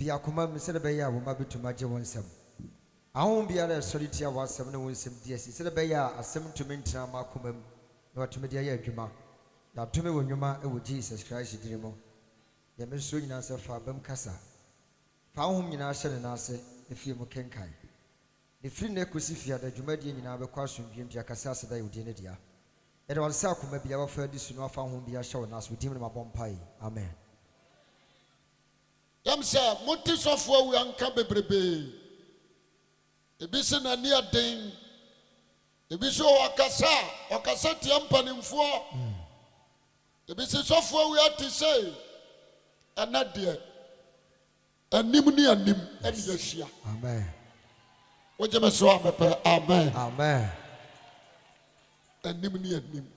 Piakuma Missebeya will maybe to Major one sem. I won't be a solitaire was 7 1 7 years. Instead of Beya, a 7 to maintain Marcum, not to media Juma. Now to me when you ma with Jesus Christ, you demo. The Missouri answer for Bem Cassa. Found him in our and answer if you can kind. The free necrosifia that you made in our question, Jacassa, that you didn't hear. And on Saku may be our first this not found whom be a show us with him in a bomb pie. Amen. Yam say, Montis of where we uncle Bebrebe. A bison a near ding. A bison or Cassa Tiampan in 4. A bison of where we are to say, and not dear. And Nimuni and Nim and Yoshia. Amen. What you must swap, amen. Amen. And Nimuni and Nim.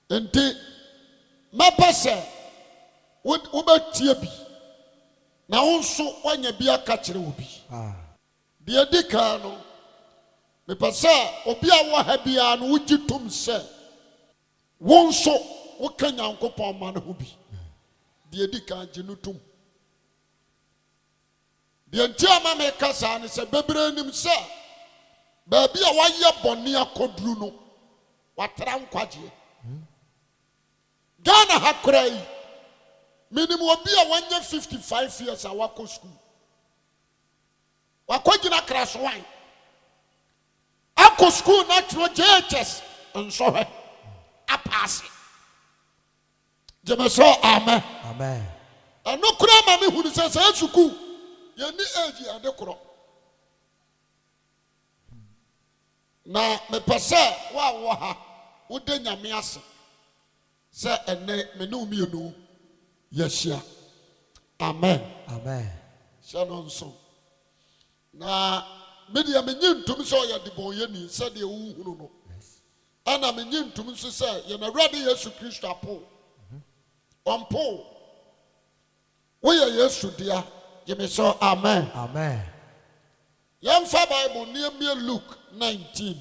And the Mapasa would Uber Tiabi. Now also when you be a catcher will be. Dear Dicano, me passa, Obia wa habia and would you tum say? One so what can you uncle Paul man who be? Dear Dican Genutum. The entire make and is a baby himself. Baby, a 1 year bonia codruno. What round quadri? Ghana ha cray. Minimum will be a 1 year 55 years at Wako school. Wakojina crash wine. Ako school natural JHS and so her. A pass. Jemaso, amen. Amen. And no crama who says, Suku. You need age and the crop. Now, me passa, wa, would then yamias. Say, and me no me no. Yes, yeah. Amen. Amen. Shannon so. Now, media mean to me so ya the boy any said you no. And I mean to me so say, you're not ready, yes, to Christ Paul. On Paul. We are yes to dear. Give me so, amen. Amen. Young Bible near me Luke 19.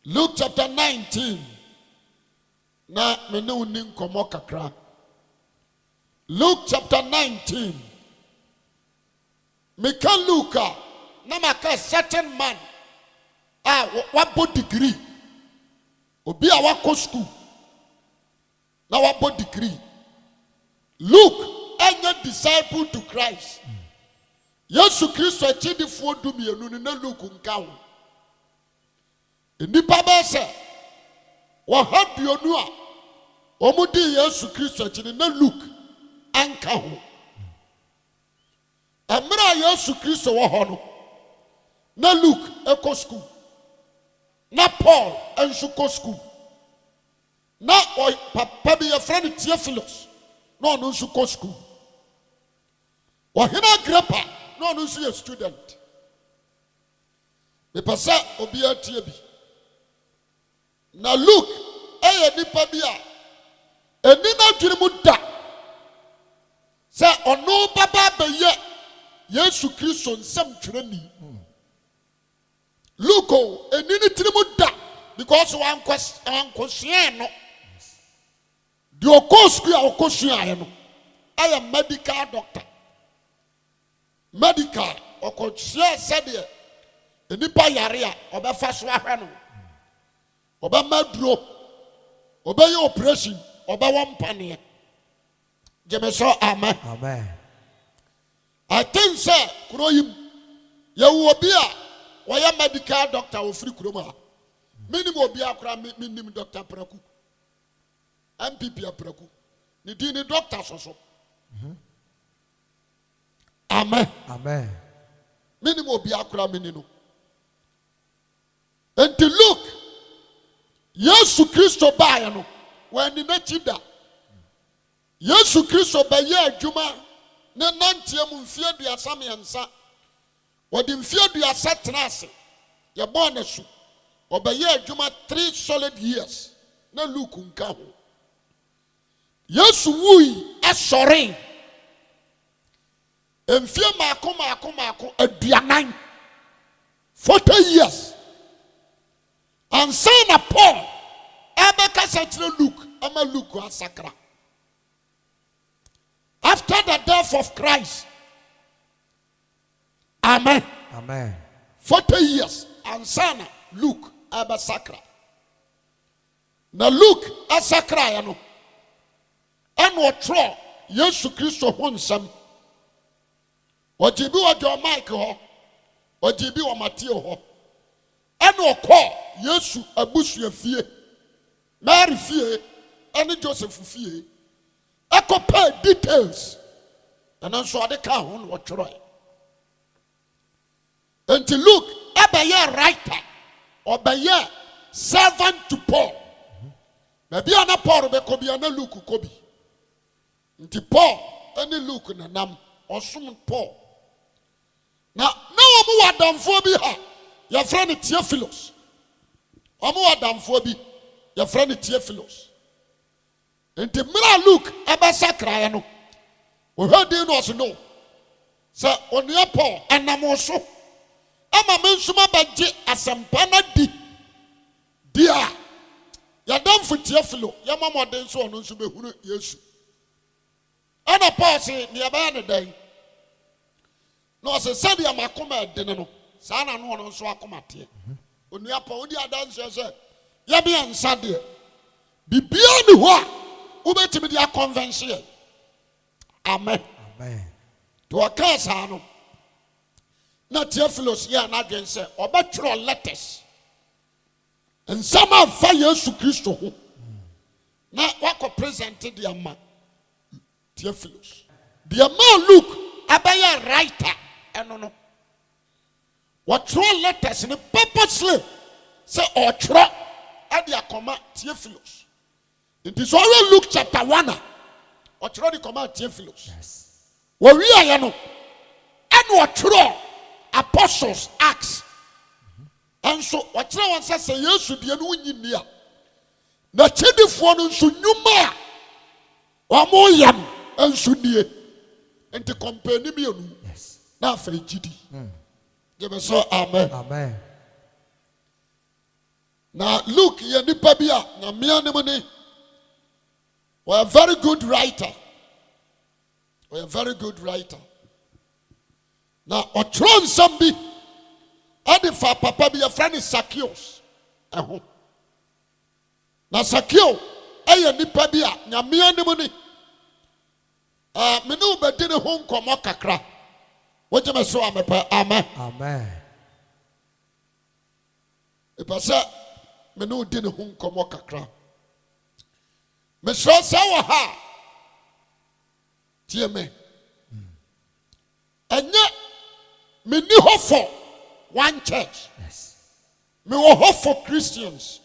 Luke chapter 19. Na me no nin komo kakra. Luke chapter 19. Me can Luca. Na maka certain man. What degree? Obi a wako school. Na what degree? Luke. Any disciple to Christ. Yesu Christ achidi fo du mienu na Luke nka ho. Nipa ba se wo haduonu a omudi Yesu Christ achidi na Luke anka ho. Amra Yesu Christ wo ho no na Luke eko school. Na Paul enso ko school. Na papa bi your friend Theophilus no enso ko school. Wahina Agrippa, no see a student. Me pasa obia tiebi. Na Luke, nipa bia. Enina dwirimu da. Say ono baba beye Yesu Kristo nsem twirani. Luke enini tirimu da because one question no. The okosku a okosua no. I am medical doctor. Medical or said it. The nipa yarea or the first one. Oba madro. Obey your operation. Oba one penny. Jemeso, amen. Amen. I think, sir, Kuroyim, you will be a medical doctor or free Kuroma. Minimum be a minimum doctor Praku. MPP Praku. Nidini doctors also. Amen. Amen. Minimum be akura minino. And to look, Yesu Kristo baya no. When in a chida, Yesu Kristo baya juma. Ne nantia mumfia du asami ansa. Wadi mfia du asatrase. Ya bwana su. Obaya juma 3 solid years. Na Luke nka ho. Yesu wui asore. Mfia mako aduanan 40 years. And say na Paul abeka satre Luke ama Luke asakra. After the death of Christ. Amen. Amen. 40 years. Ansana Luke Abasakra. Na Luke Asakra yano. Eno tro Yesu Kristo ho nsam. Ojibi wa John Mike ho. Ojibi wa Matthew ho. Eno ko Yesu abusu afie. Mary fie, ene Joseph fie. Eko pay details. And so ade ka ho no tro. Until Luke ebeye writer. Obeye servant to Paul. Maybe ana Paul be ko bi ana Luke ko bi. Nti Paul any Luke na nam osum Paul. Na omo wadamfo bi ha. Your friend Theophilus. Omo wadamfo bi. Your friend Theophilus. Nti mira Luke abasakra ya no. O hadi no so no. Sa onua Paul anam so. Ama mensuma baje asampa na di. Dia. Yadamfo Theophilus. Yamamode so ono so behunu Yesu. Ana Paul say ne aba ne dan. No say said ya makoma edene no. Sa na no ono so akoma te. Onua Paul odi adanse say ya be ansa de. Bibia ni ho a ubetimi dia convention. Amen. Amen. To akasa no. Na Theophilus ya na dwen say obetro letters. And some of fire Yesu Kristo ho. Na wako present dia ma Theophilus. Dia ma Luke abaya writer eno no. What throw letters in purposely say or throw at the command Theophilus. It is already Luke chapter 1. Or throw the command Theophilus. Yes. Where we are, and what throw apostles acts. And so what throw one says, yes, should be a new year. The chedi for no should numa or more yam and should be and to compare me. Yes. Now for GD. Give us so amen. Amen. Now look, ye nipa bia na me anemone. We are a very good writer. We are a very good writer. Now otron sambi adifa papa bi a friend is Zacchaeus. Eho. Na Zacchaeus eye nipa bia na me anemone. Me no be de ne ho nkomo kakra. What you so amen. Amen. Ipasa me no de ne ho nkomo kakra. Me so sawa ha. Tie me. Enye me ni ho for one church. Yes. Me wo ho for Christians.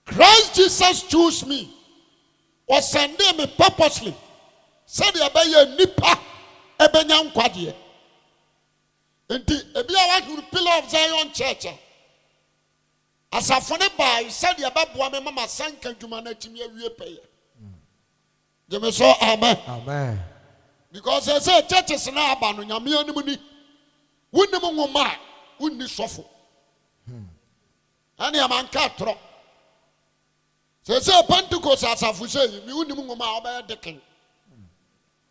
Christ Jesus chose me. Or send me purposely. Said abaye nipa ebenya nkwade. Enti ebia wa pillar of Zion church. Asafone by said ababoa me mama sanka dwuma na timi awie peye. Jeme so amen. Amen. Because they say churches na aba no nyame anim ni. Wonnim nwoma wonni sofo. Ani amanka tro. Say Pentecost asafu say mi wonnim nwoma obaya dekin.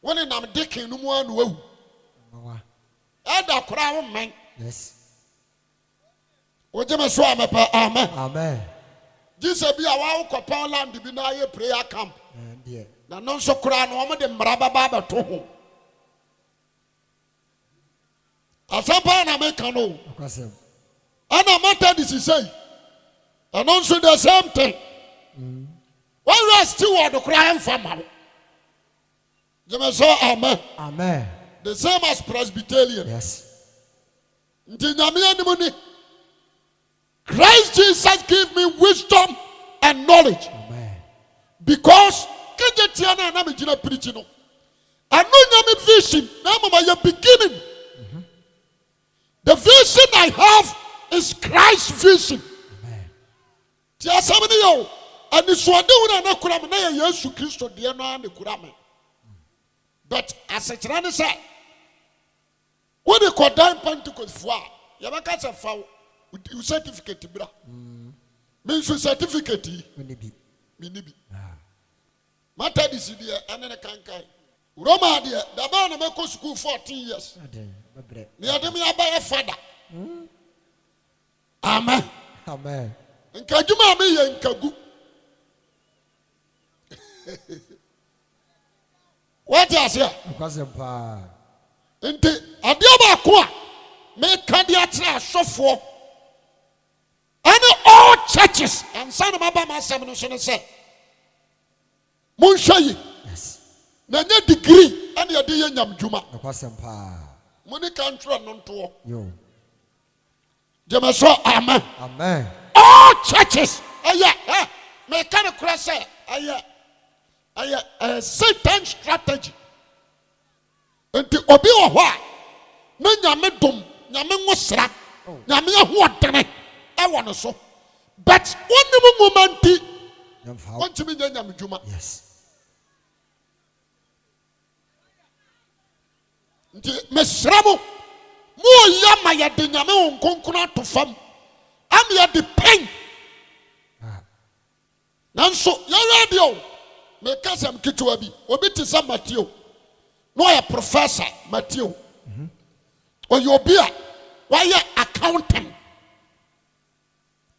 Woni nam dekin no mu anu awu. Mama. Eda kura wo men. Yes. Ojeme so amepa amen. Amen. Jesus bi awa wo kopa land bi na ye prayer camp. Dear. Na non so kura no omo de mraba ba to ho. Asapa na make no. Akwasi. Ana matter this is say. And also the same thing. Why we are still on the crying farmer? Amen. Amen. The same as Presbyterian. Yes. Christ Jesus gave me wisdom and knowledge. Amen. Because preaching. I know your vision. Now beginning. The vision I have is Christ's vision. Amen. And it's what do na Yesu Kristo de no and kurame. But as a trend say, when you call down Pentecost for you have a for certificate, bra. Means certificate. Minibi. Minibi. Methodist deɛ ɛne ne kankan. Roma deɛ daba na mɛkɔ school 14 years. Ne yɛde me abɛyɛ father. Amen. Amen. Nkadwuma me yɛ nkagu. What is here? Akwasempa. Nti adeɛ baako a meka de akyerɛ asɔfoɔ ɛne all churches ansa na maba m'asɛm no so ne sɛ monhwɛ yi. Yes. Na nye degree ɛne yɛde yɛ nyamdwuma. Akwasempa. Mo ne ka ntwerɛ no ntoɔ. Yo. Gyeme so amen. Amen. All churches ɛyɛ meka ne korɛ sɛ ɛyɛ Satan strategy. Nti obi wɔ hɔ a na nyame dom nyame ngosra nyame ahoɔdene ɛwɔ no so but wonim nwoma nti wontimi nyɛ nyamedwuma. Yes. Nti mesrɛ mo moɔyɛ ma yɛde nyame wo nkonkron ato fam ama yɛde pɛn nanso yɛwɛ deɛ o meka sɛm ketewa bi obi te sɛ Matthew no ɔyɛ professor Matthew ɔyɛ obi a wɔyɛ accountant.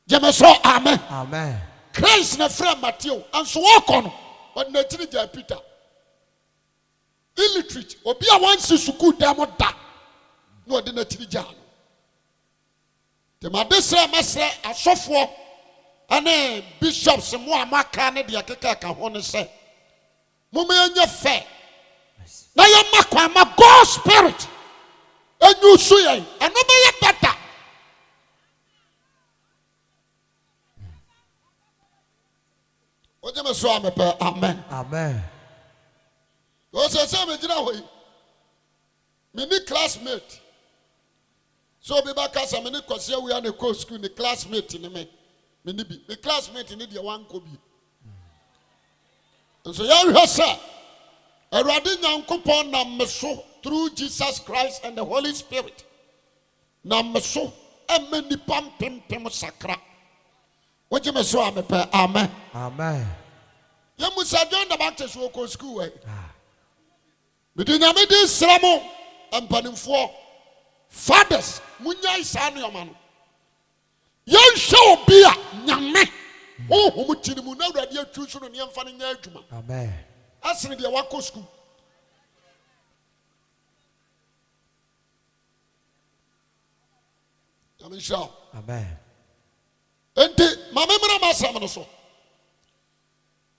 Gyeme so amen. Amen. Christ na frɛ Matthew anso wɔkɔ no ɔde n'akyiri gya Peter. Illiterate obi a wansi sukuu dan mo da na ɔde n'akyiri gya no. Temade sɛ masrɛ asɔfoɔ ane bishops mo a maka ne deɛ keka ka ho ne sɛ moma yɛnyɛ fɛ na yɛma kwan ma God spirit enyu so yɛn ɛno bɛyɛ better. Ojeme so amepɛ amen. Amen. O sɛ me gyina hɔ yi me ni classmate so be ba kasa me ni Akwasi Awuah na kɔ school ni classmate ni me ni bi me classmate ni deɛ wankɔ bi nso yɛhwɛ sɛ Awurade Nyankopɔn nam me so through Jesus Christ and the Holy Spirit nam me so ɛma nipa mpempem sakra. Wogye me so amepɛ amen. Amen. Yɛmusa John the Baptist wɔ kɔ school wɛ mede nyame de srɛ mo mpanimfoɔ fathers munyai saa nneɔma no yɛnhwɛ obi a nyame honhom ti ne mu na Awurade atwu so no nneɛmfa no nyɛ adwuma. Amen. Asene deɛ wakɔ school. Nyame nhyira. Amen. Enti mame mmara m'asɛm no so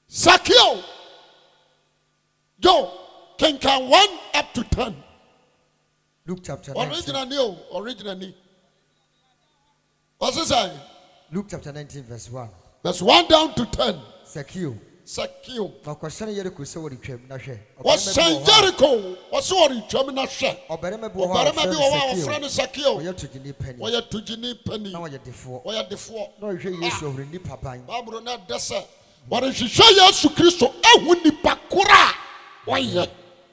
Zacchaeus yo kenkan 1 up to 10. Luke chapter 19. Originally. What's it say? Luke chapter 19 verse 1. Verse 1 down to 10. Zacchaeus. Na kwashane Jericho sɛ wɔde twam na hwɛ. Wɔhyɛn Jericho wɔsɛ wɔde twam na hwɛ. Ɔbarima bi wɔ hɔ a wɔfrɛ no Zacchaeus. Ɔyɛ tugyini pani. Na ɔyɛ defoɔ. Na ɔhwɛ Yesu ɔhwɛ nipa pan. Bible na de sɛ wɔrehwehwɛ Yesu Kristo ehu nipa kora a wɔyɛ.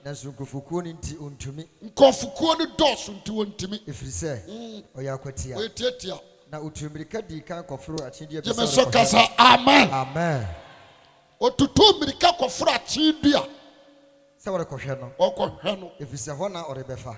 Nanso nkurɔfokuo no nti ɔntumi. Nkurɔfokuo no dɔɔso nti wɔntumi. Ɛfiri sɛ ɔyɛ akwatia. Ɔyɛ tiatia. Na otu mmirika di kan kɔforo akyindeɛ bi Gyeme so kasa amen. Amen. Otutu mmirika kɔforo akyindeɛ. Sɛ wɔrekɔhwɛ no. Ɔkɔhwɛ no. Ɛfiri sɛ hɔ na ɔrebɛfa.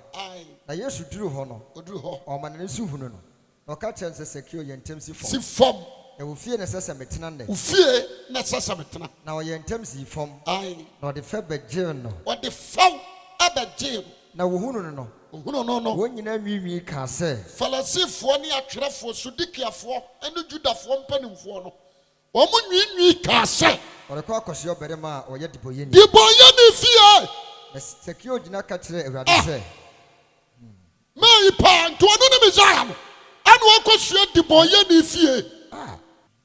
Na Yesu duru hɔ no. Ɔduru hɔ. Ɔma ne nso hunu no. Na ɔka kyerɛ no sɛ Zacchaeus yɛ ntɛm si fam. Si fam. Na ofie na sɛ sɛ metena nnɛ. Ofie na sɛ sɛ metena. Na ɔyɛ ntɛm si fam. Na ɔde fɛ bɛgyee no. Ɔde fɛw abɛgyee. Na wɔhunu no no. Ohunu no. Wɔn nyinaa nwiinwii kaa sɛ. Farisifoɔ ne atwerɛfoɔ Sadukiafoɔ ne Judafoɔ mpanimfoɔ no. Wɔn nwiinwii kaa sɛ. Ɔrekɔ akɔhyɛ ɔbarima a ɔyɛ dibɔyɛni. Dibɔyɛni fie. Na Zacchaeus gyina ka kyerɛ Awurade sɛ. Mɛyi paa nti ɔno ne Mesaia no. Ɛna wɔkɔhyɛ dibɔyɛni fie.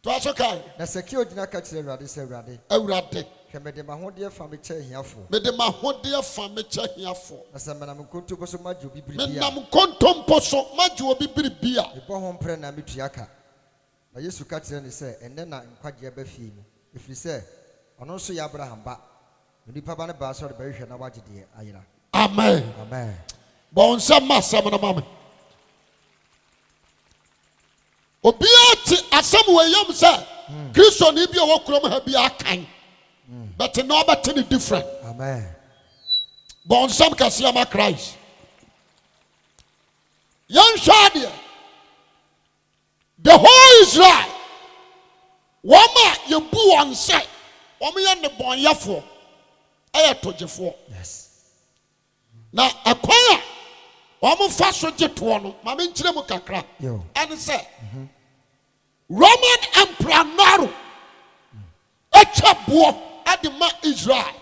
To aso kai. Na Zacchaeus gyina ka kyerɛ Awurade sɛ Awurade. Hwɛ mede m'ahodeɛ fa mekyɛ ahiafoɔ. Mede m'ahodeɛ fa mekyɛ ahiafoɔ. Na sɛ menam nkontompo so magye obi biribi a. Menam nkontompo so magye obi biribi a. Mebɔ ho mprɛ na metua ka. Na Yesu ka kyerɛ ne sɛ ɛnnɛ na nkwagyeɛ ba fie mu. Ɛfiri sɛ ɔno nso yɛ Abraham ba. Onipa ba ne baa sɛ ɔde bɛhwehwɛ na wagye deɛ ayera. Amen. Amen. Bɔ nsɛm ma asɛm no ma me. Obiara te asɛm wɔ yam sɛ Kristo ni bi a wɔ kurom ha bi akan. but no but any different. Amen. But on some can see my Christ. Young Shadia, the whole Israel, Wama you boo on set, Wama and the boy yafo, I told you for. Yes. Now a choir, Wama fast with jet one, Mamma Chilemo Kakra, and say, Roman Emperor Naru, a chapbo at the man Israel,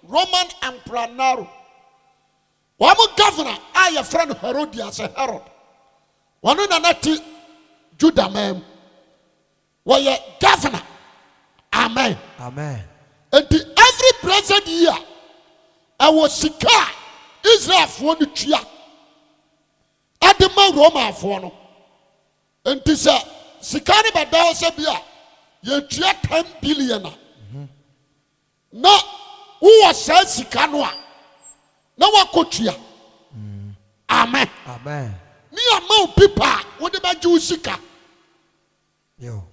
Roman Emperor Naru. One governor, I a friend Herodias a Herod. One another Judah man. Why a governor? Amen. Amen. And the every present year, I was sick. Israel for the chia. At the man Roma for no. And this Sikani Badao Sabia, you 10 billion. No, who was said Sikanoa? No one could hear. Amen. Amen. Me and more people, what about you, Sika? Yo.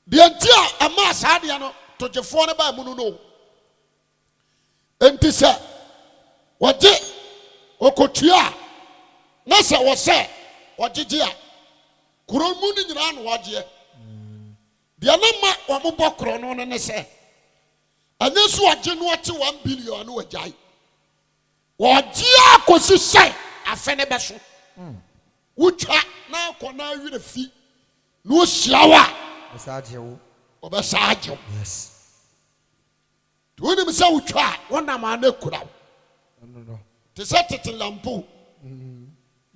The entire Amas Hadiano to the phone by Mununo. And this, what did Okotia? Nasa was said, what did you? Kuromuni ran what ye? The Anama or Mubokron and say, and this what you know 1 billion no jai. What dear could say? A fenebeso. Which now can I read a fee? No shower. Beside you. Yes. To him say we try. One man could have. No. To set it in Lampu.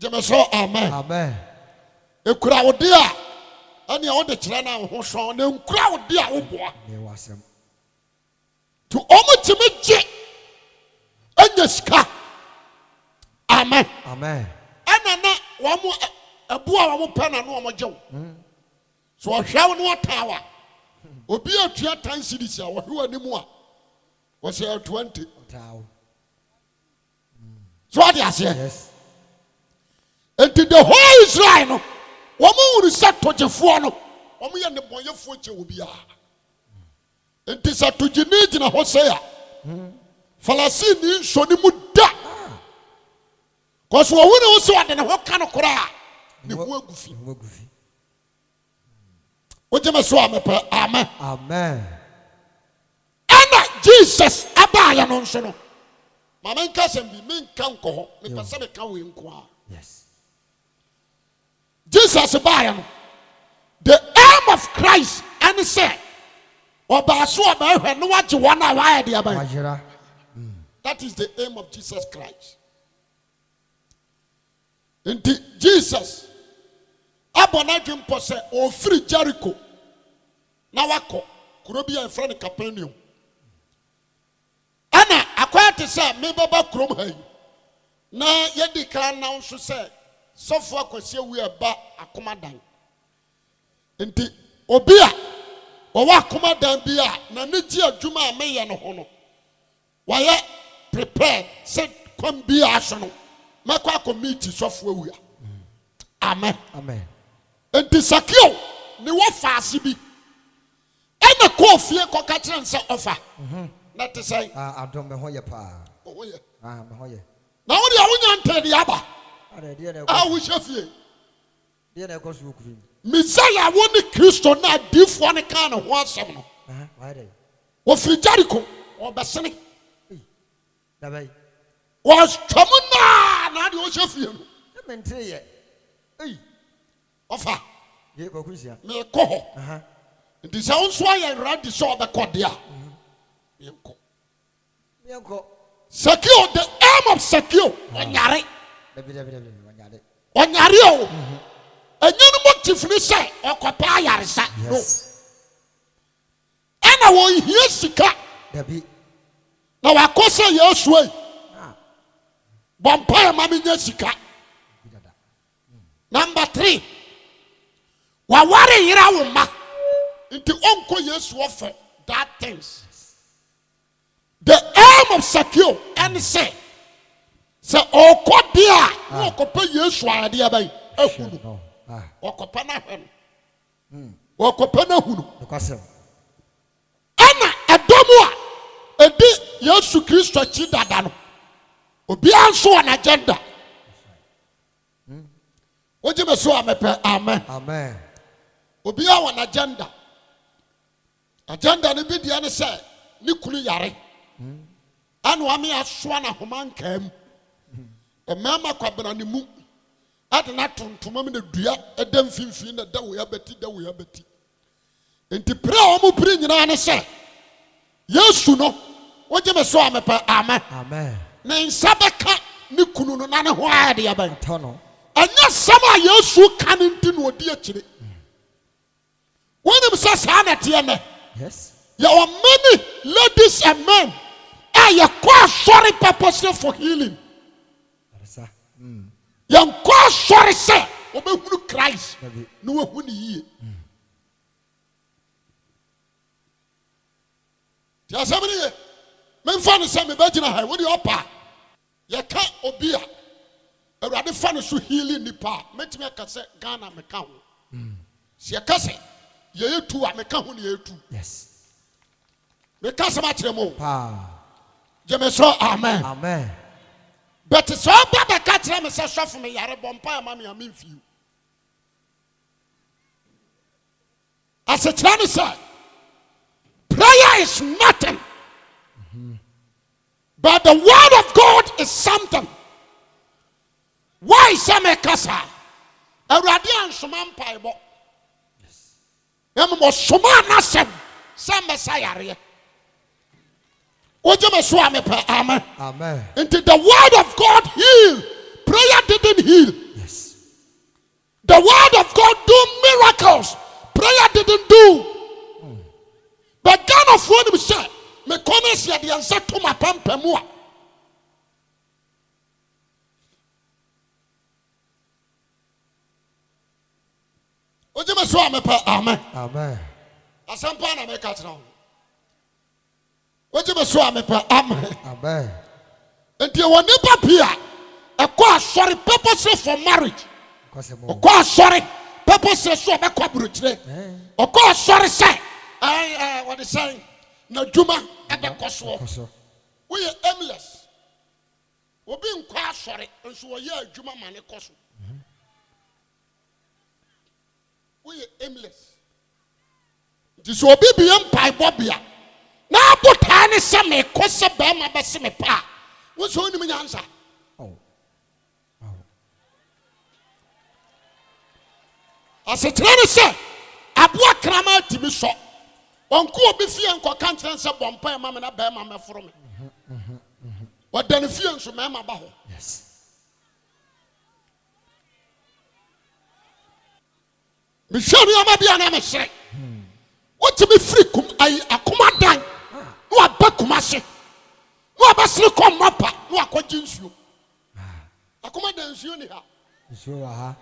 Jemaso, amen. Amen. A crowd dear. And the other children who saw them crowd dear. To almost to make J. And the sky. Amen. Amen. And one more a boy, one pen and one more joke. So I shall not tower. Or be a 3 times cities or who anymore. Was here 20. So what I say? Yes. And to the whole Israel, one more is set to the phone. One me and the boy of fortune will be. And this are to Janit in a Hosea. Falasini so the muda. Because we also had a what kind of cry. The goofy. What you must swam up, amen. Amen. And Jesus, Abaya non sono. Mamma cousin be mean canco, the Pacific can we inquire. Yes. Jesus, Abayan, the aim of Christ, and say, or Basua, and what you want to wire the Abaya. That is the aim of Jesus Christ. And Jesus, Abonajum Posse, or free Jericho. Now I call, could be a friend of Capernaum. Anna, acquired to say, maybe about Cromhay. Now, yet the can now to say, so far, because we are back a commandant. And the Obia, or what commandant be a Nanitia Juma may and honor. Why prepare, said, come be arsenal. Makwa committee software we are. Amen. Amen. And the Zacchaeus, ni what fast be. And the coffee cockatron say offer. Not to say, I don't know your pa. oh, yeah. I'm hoye. Now, what are you tell the Abba? I wish of you. Dear, of course, you could. Messiah, one the Christian, not diff one kind of one seven. Why they? Or free Jericho or Bassani was Chamuna, not your chef. Let me tell you. Hey, Offer. you go, Christian. Me call. It is also why I read the show the Cordia. Secure the aim of secure. Onyari. Onyari. And you know what you say, or Copa Yarisa. No. And I will hear Sika. Now I call say yes way. Vampire Mammy Jessica. Number 3. Wawari Yirauma. Into Uncle yes offer that things. The aim of secure and say, oh, Codia, no Copa yes, why dear by or Copana or Copana Hunu. Anna, a domoa, edi Yesu Kristo chi dada no obi anso an agenda woje me so amepe amen Amen. obi an agenda ne bi dia ne se ne kunu yare anu ame aso na homankam emama kwabena ne mu adena tontoma me na dua edam finfin na da wo ya beti enti pre o mu pre nyina ne se Yesu no woje me so amepe amen Amen. na nsabeka ne kunu no na ne ho ade ya ban Tono. anya sama Yesu kan nti no odi akire wonim sa sa na te ne Yes. there are many ladies and men are quite sorry purposely for healing. Arasa. Young quite sorry say obehunu Christ no ehunu yi ti asamani me fa no say me ba gina ha wo di opa ye ka obi a awurade fa no so healing nipa metime aka say Ghana me ka ho se ka say ye yetu a me ka ho ne yetu Yes. me ka sama kire mo Pa. je me so amen Amen. but so baba ka kire me say so for me yare bompa ma me amfiu as a child say prayer is nothing but the word of God is something. Why some kasa awurade ansoma mpaebo em mo soma na sem some sayare oje me so amepa amen Amen. into the word of God heal prayer didn't heal. Yes. The word of God do miracles prayer didn't do. But God of one say me kones ya de ansa to mapampamu a oje me so amepa amen Amen. asampa na me ka tena ho oje me so amepa amen Amen. enti woni papia e ko asori purpose for marriage Kwase mo. o ko asori purpose so be kwa buruchire o ko asori say what they say na djuma e be koso Koso. we are aimless obi nkwa asori nso wo ye adwuma ma ne koso we are aimless this obi bi empai bobia na abota ne se me kose be ma be se me pa wo so ni nyansa Oh. asetrane se aboa krama timi so onko obi fie enko kantre se bompa ma me na be ma me foro me wadane fie nso me ma ba ho. Yes. Me shari ama bia na me hye what me free kum ai akoma dan no abakuma se no abasre kom mapa no akogye nsuo akoma dan nsuo ni ha So aha.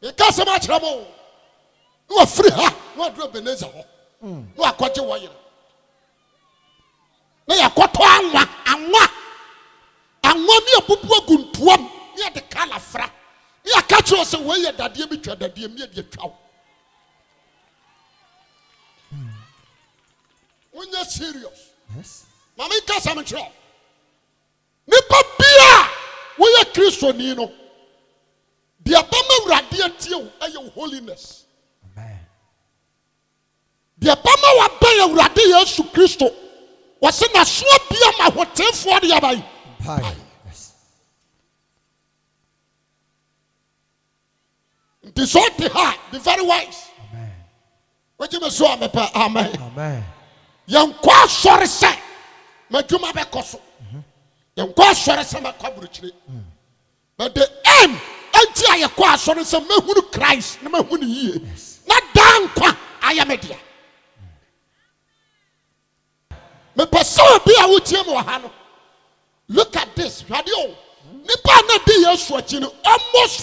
e ka se ma kire mo no free ha no adro beneza ho no akogye wo yire na yakoto anwa ni abubu aguntuam ni de kala fra ni akacho se we ye dade bi twa dade mi de twa wonya serious. Yes. Mama ka sam kire ni babia we ye Kristo ni no de abama urade atie wo aye holiness Amen. de abama wa ba ye urade Yesu Kristo wase na so bia ma hotefo de yabai Pai. Yes. this all the heart be very wise. Amen. What you me so amepa amen Amen. yan kwa sori se madwuma be koso yan kwa sori se makwaburuchire but the aim anti aye kwa sori se mahunu Christ na mahunu yie na dan kwa ayamedia me pese obi a wotie mo ha no look at this radio nipa na de Yesu achi no almost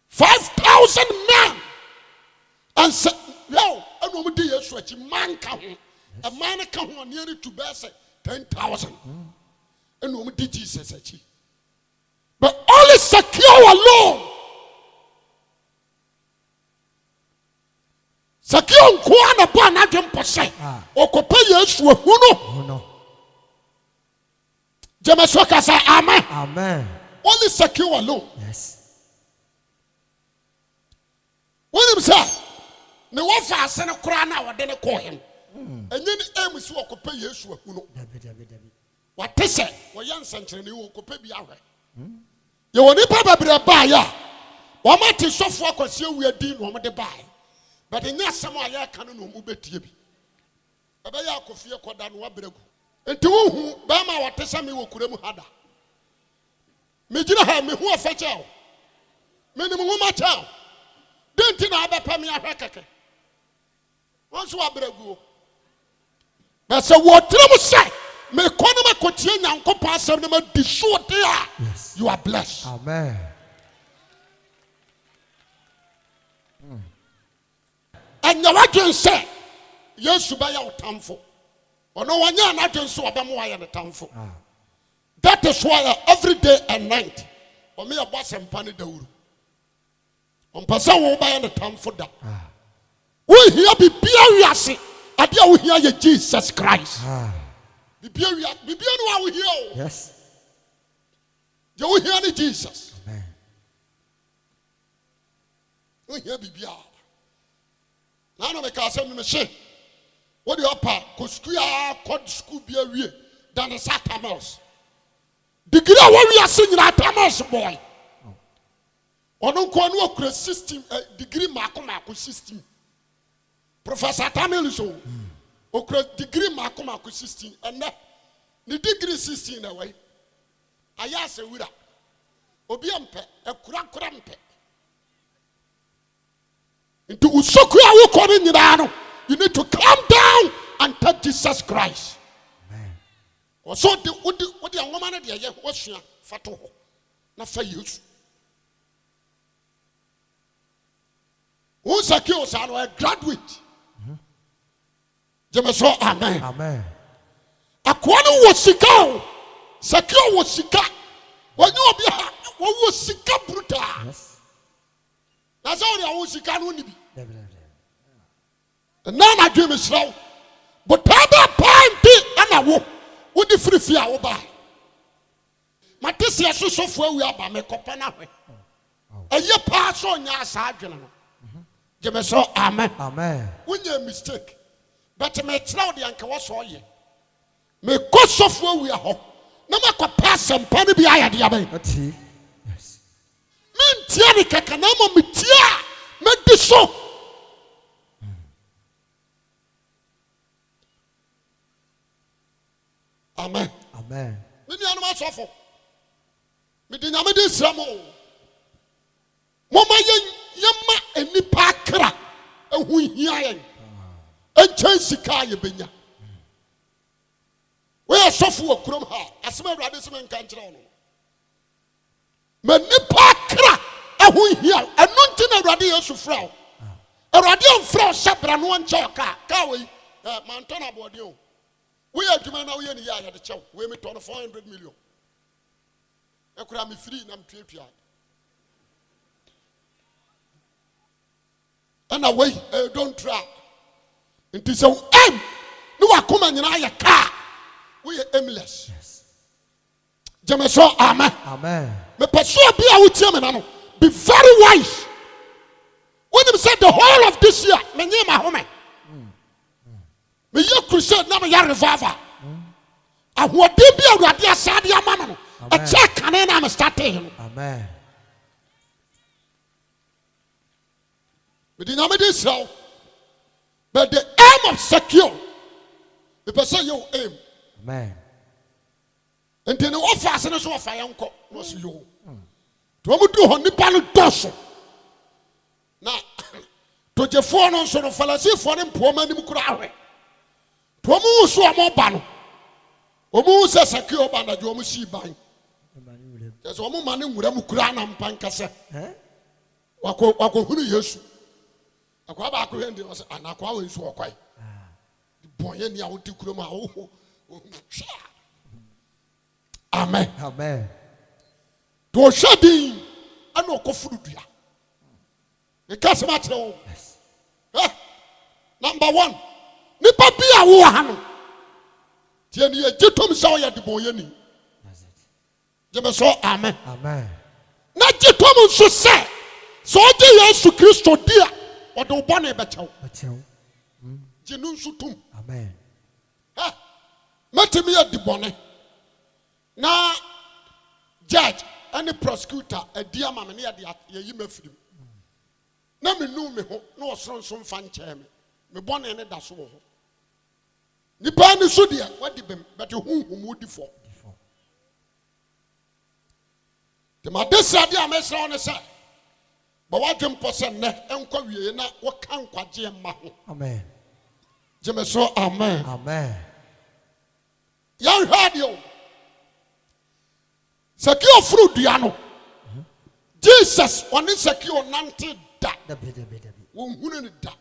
5,000 men and say yo anu mo de Yesu achi man ka ho a man ka ho near to bese 10,000 anu mo de Jesus achi but Zacchaeus alone. Zacchaeus nkuana ba na dwem pose. Okopa Yesu ahu no. Jemeso ka say amen. Amen. Only Zacchaeus alone. Yes. When him say, ne wafa asene kura na wode ne ko him. Enye ni emisi okopa Yesu ahu no. What is it? What young century you will copy be away. You will never be a buyer. Or might is so for because we are dealing with the buy. But in your summer, I can't know who bet you. A buyer could fear Kodan Wabrego. And to whom Bama what Tessami will Kuremu Hada. Major have me who are fetch out. Minimum woman town. Don't you know about Pamia Hackake? Once Wabrego. That's a what you say. Me konoma kotie nyankopon asem ne ma di so there. You are blessed. Amen. And you what you say? Yesu ba ya otamfo. Ono wanya na dwen so obam wa ya otamfo. That is why every day and night o me abo sempa ne dawuru. On pasa wo ba ya otamfo da. Wo hia bibia wiase. Ade a wo hia ye Jesus Christ. Bibia no wa here. Yes. You hear ni Jesus. Amen. We hear bibia. Na no me ka asem me hye. What do you pa ko school bia wie than the Satamels. Degree wa wi ase nyina Tamels boy. Ono ko no okura system degree mako system. Professor Tamels o. Okra degree mako 16 and the degree 16 away. Ayase wura. Obi ampe ekura mpe. Into usoku awu koni nyina no. You need to calm down and take Jesus Christ. Amen. So the what the woman na de ye wasua fato ho. Na fa Yesu. Who Zacchaeus are a graduate. Jemeso amen. Amen. Akwani wo sika. Zacchaeus wo sika. Wanyo obi ha wo sika bruta. Yes. Na so ori wo sika no ni bi. Na na dwe mesraw. But tada panti ana wo di free a wo ba. Matese asosofo awi aba me kopa na hwe. Eye pa so nya asa adwene no. Jemeso amen. Amen. Wonye mistake. But me tell the anka was all ye. Me go so for we are ho. Na ma pass and penny be I de aben. Yes. Men tia ni kaka na mo me tia. Me di so. Amen. Amen. Me ni anu ma so for. Me di nyame di sramo. Mo ma yema enipa kra. Ehu hia yen. And change Sika benya. We are so full of crum ha. As my brothers and country. Manipa kra. A who here. And not in a radio frow. A radio frow sabran one choka. Kawi. Montana Bordio. We are to man now in the yard at the chow. We may turn 400 million. I could have me free and I'm and away, don't try. It is so no akoma nyina ya car. We are aimless. Yes. Jemeso amen. Amen. Me pursue be a wutie me na no. Be very wise. When him said the whole of this year, me nye ma home. Me ye crusade na me ya revival. Ahode bi awurade asade amama no. E check kane na me start him. Amen. Me di nyame dey so. But the aim of Zacchaeus, the person you aim. Amen. And then the office and so fire uncle was you. To do honey pan dosso. Now, to the phone on sort of fallacy for them poor man in Kurawe. To a so a more ban. Omu says Zacchaeus band that you almost see buying. There's a woman in Mukuran and Pancasa. Wako Hunu Yesu. Akwaba akuhende was anakwa we so okwai. Boy ni awoti kuroma ho. Amen. Amen. to shedding and no kofurudua. The Casamatra. Number one, Nipa be Awuah. Tieni a jitum sawya de boyeni. Jeme so amen. Amen. Na jitum so say, so je Yesu Kristo dia, o de bone bechew. Jinun sutum. Amen. Matimi a de bone. Na judge any prosecutor a dear mamma near the yimefrim. Na me nu me ho, no son fan chair me born any da so ho. Nipa ni so dia, what di bem, but you who di for. The madesa dia me say on say, but what dem person ne enko wie na wo kan kwaje ma ho. Amen. Jeme so amen. Amen. Yan heard you. Secure fruit diano. Jesus on secure nante da. Won hunu ni da.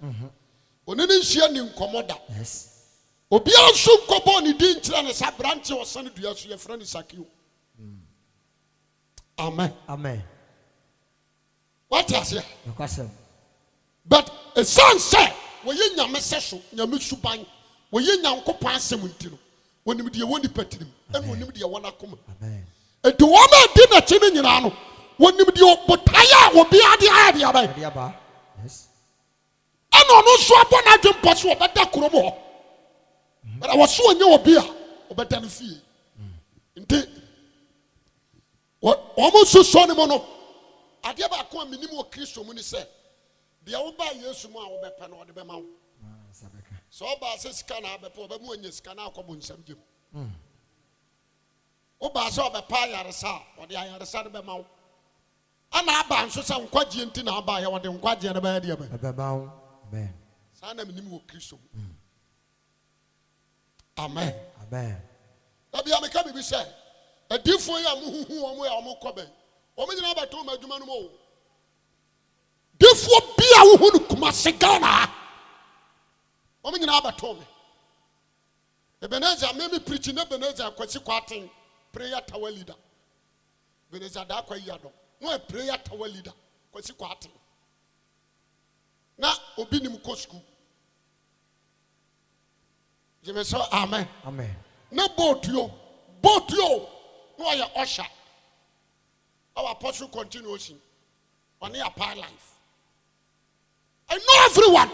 Onene nhia ni nkomoda. Yes. Obiara so nkobo ni di nkyira ne sa branch o sane dua so ye frɛ ne sakio. Amen. Amen. What is it? But a son said, "We ye nyame seso, nyame suban, we ye nyankopon asɛm ntino. Wonim de woni patim, and wonim de wona koma." Amen. E do wona di na kyene nyina no. Wonim de obotaya obi ade ade aba. Yes. Ano no so abona dwempo so obeda krom ho. But I was so onye obi a obeda no fie. Nti almost so ne mo no. Ade ba ko minim o Kristo mu ni se. De wo ba Yesu mu a wo bepe no de be ma wo. So ba se sika na bepe wo be mu onye sika na akobo nsam gem. O ba so be pa yaresa, wo de yaresa de be ma wo. Ana aba nso se nkwagie nti na aba ya wo de nkwagie na ba de be ma wo. Amen. Sa na minim o Kristo. Amen. Amen. Abi ameka bibi se, adifo ya mu huhu o mu ya o mu kobe. O me nyina ba to ma adwuma no mo. Difo bia wo hu no kuma segana. O me nyina ba to me. Ebenezer me preach na Ebenezer Akwasi kwaten prayer tower leader. Ebenezer da kwa yado. No a prayer tower leader Akwasi kwaten. Na obi nim ko school. Je me so amen. Amen. Na boat yo no ya usher. Our apostle continuation on your power life. I know everyone.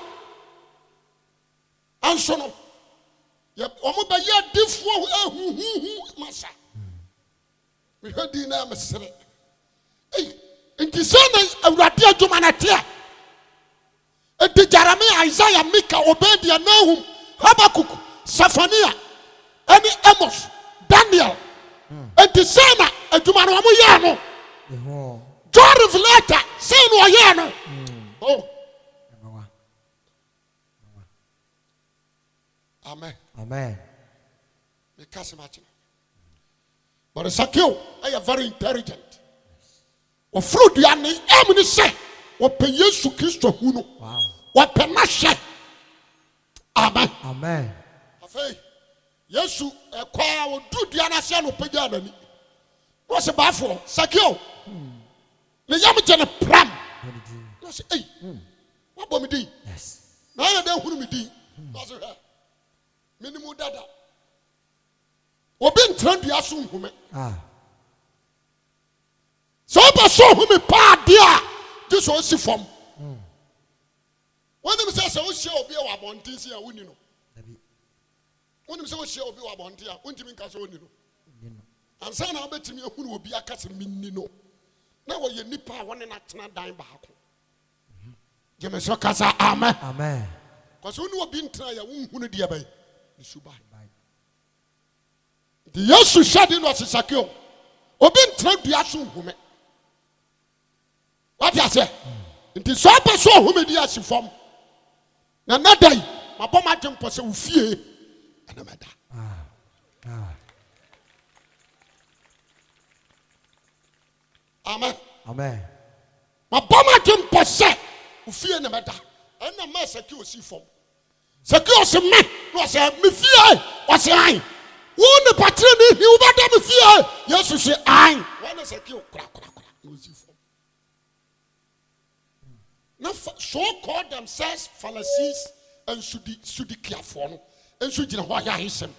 And so no. Ya omo ba ya difo masa. We heard the name mesere. Hey, inti sana awrade adwuma na tia. Enti Jeremiah, Isaiah, Mika, Obadiah, Nahum, Habakkuk, Zephaniah, any Amos, Daniel. Enti sana adwuma no mo ya no. John Revelator, say no ya no. Oh. Amen. Amen. But Zacchaeus, I am very intelligent. O fruit ya ni emini say, o pe Yesu Kristo hunu. Wow. O pe na hye. Amen. Amen. Afei, Yesu kwa o du dia na se no pe ja nani. No se ba fo, Zacchaeus. Le yam je ne pram. No se eh. Wa bo mi din. Yes. Na ya den hunu mi din. No se ha. Minimu dada. Obi ntrandu aso nhume. So ba so humi pa dia. Just o si fom. When them say o hia obi wa bontin si a woni no. When them say o hia obi wa bontin a untimi nka so woni no. Ansa na obetimi ehunu obi akase minni no. Na wo ye nipa a woni na tena dan ba hako. Jeme so kasa amen. Amen. Cause woni obi ntena ya wonhunu dia bai. The Yesu shadi no Zacchaeus. Obi ntena dua so nhume. What you say? Nti so ba so nhume dia si fam. Na nadai, mabom adwempo se wo fie ana meda. Amen. Amen. Mabom adwempo se wo fie na meda. Ana ma Zacchaeus si fam. Zacchaeus me no say me fie o say ai Who the patron he over them fear? Yes, you say, I. One is a kill, crack. Now, so called themselves Pharisees and should be careful and should you know why I him.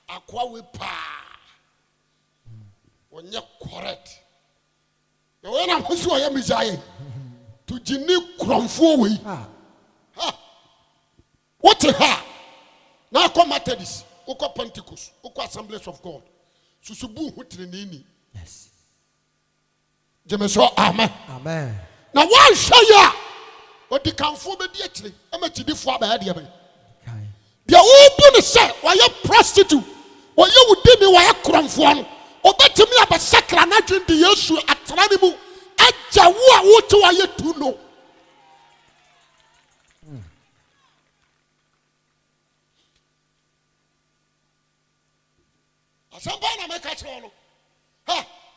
Akwa pa. When you're correct. Now, when I'm so I am Isaiah to Jenny Cromfoway. What a ha! Now come at this. Oko Pentecost, Oko Assemblies of God. Susubu Hutrinini. Yes. Jemeso, amen. Amen. Now, why shall ya? What the council be actually? I'm a chidi for by the other. The open say, why you prostitute? Why you would do me why you cram for one? Or better me about sacred nature the issue at Tranibu. At Jawa, what are you to know? Somebody make a channel.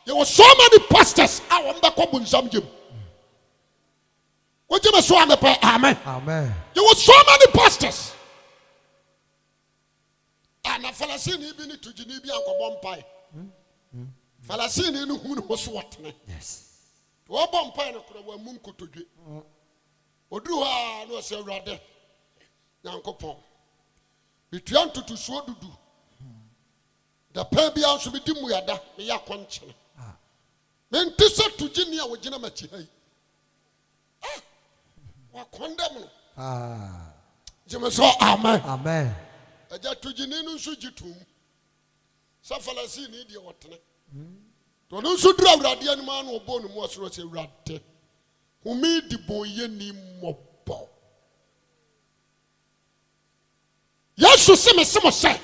There were so many pastors. I want to come some gym. What you must want to pay? Amen. Amen. There were so many pastors. And a Falasini even to Geneva and Cobompie. Falasini who was what? Yes. To a bompire were Munko to do. Odua no say rather. Yankopon. Between to so do. The baby also be dim we are that we are conscious. Then Tissa to Ginia with Jinamachi. What condemn? Jimaso, amen. Amen. A jet to Jininu Sujitum. Safalasi need your water. To those who drive Radian man or bone was a rat. Who made the boy any mobo. Yes, you see me, some say.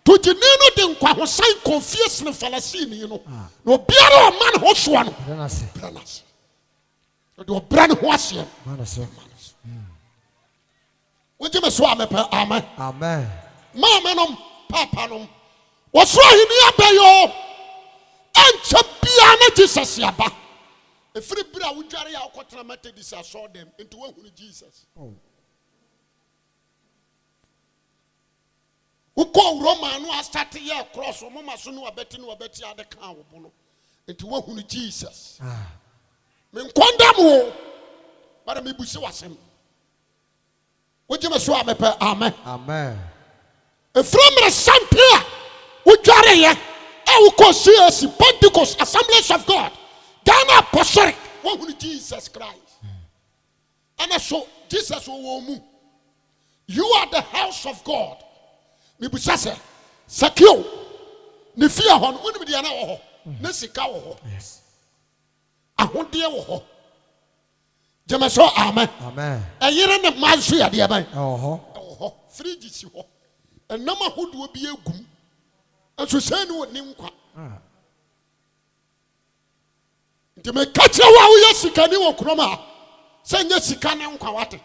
To Janino didn't quite say confess the Falasini, you know. No beer man horse one. Branas. Do brand horse here. What you must swam amen. Amen. Mamma, Papa, what's wrong in your and Chapiana Jesus Yaba? A free bra would carry out what this I saw them into one with Jesus. Who call Roman who has started here across from Mama Sunu a betting or betting at the cow into one with Jesus. Men condemn, but I may be so as him. What you must swap amen. Amen. A from the Saint would carry here. I will call CSC Pentecost Assemblies of God. Ghana Apostolic one with Jesus Christ. And I saw Jesus will move. You are the house of God. Mibusase Zacchaeus ne fia ho no woni me dia na wo ho ne sika wo ho yes ahode wo ho jemeso amen amen ayire ne manso ya de ban ho fridge si ho enam ahodo bi egum aso se ne woni nkwa nti me kache wa wo sika ni wo kroma se nya sika ne nkwa wate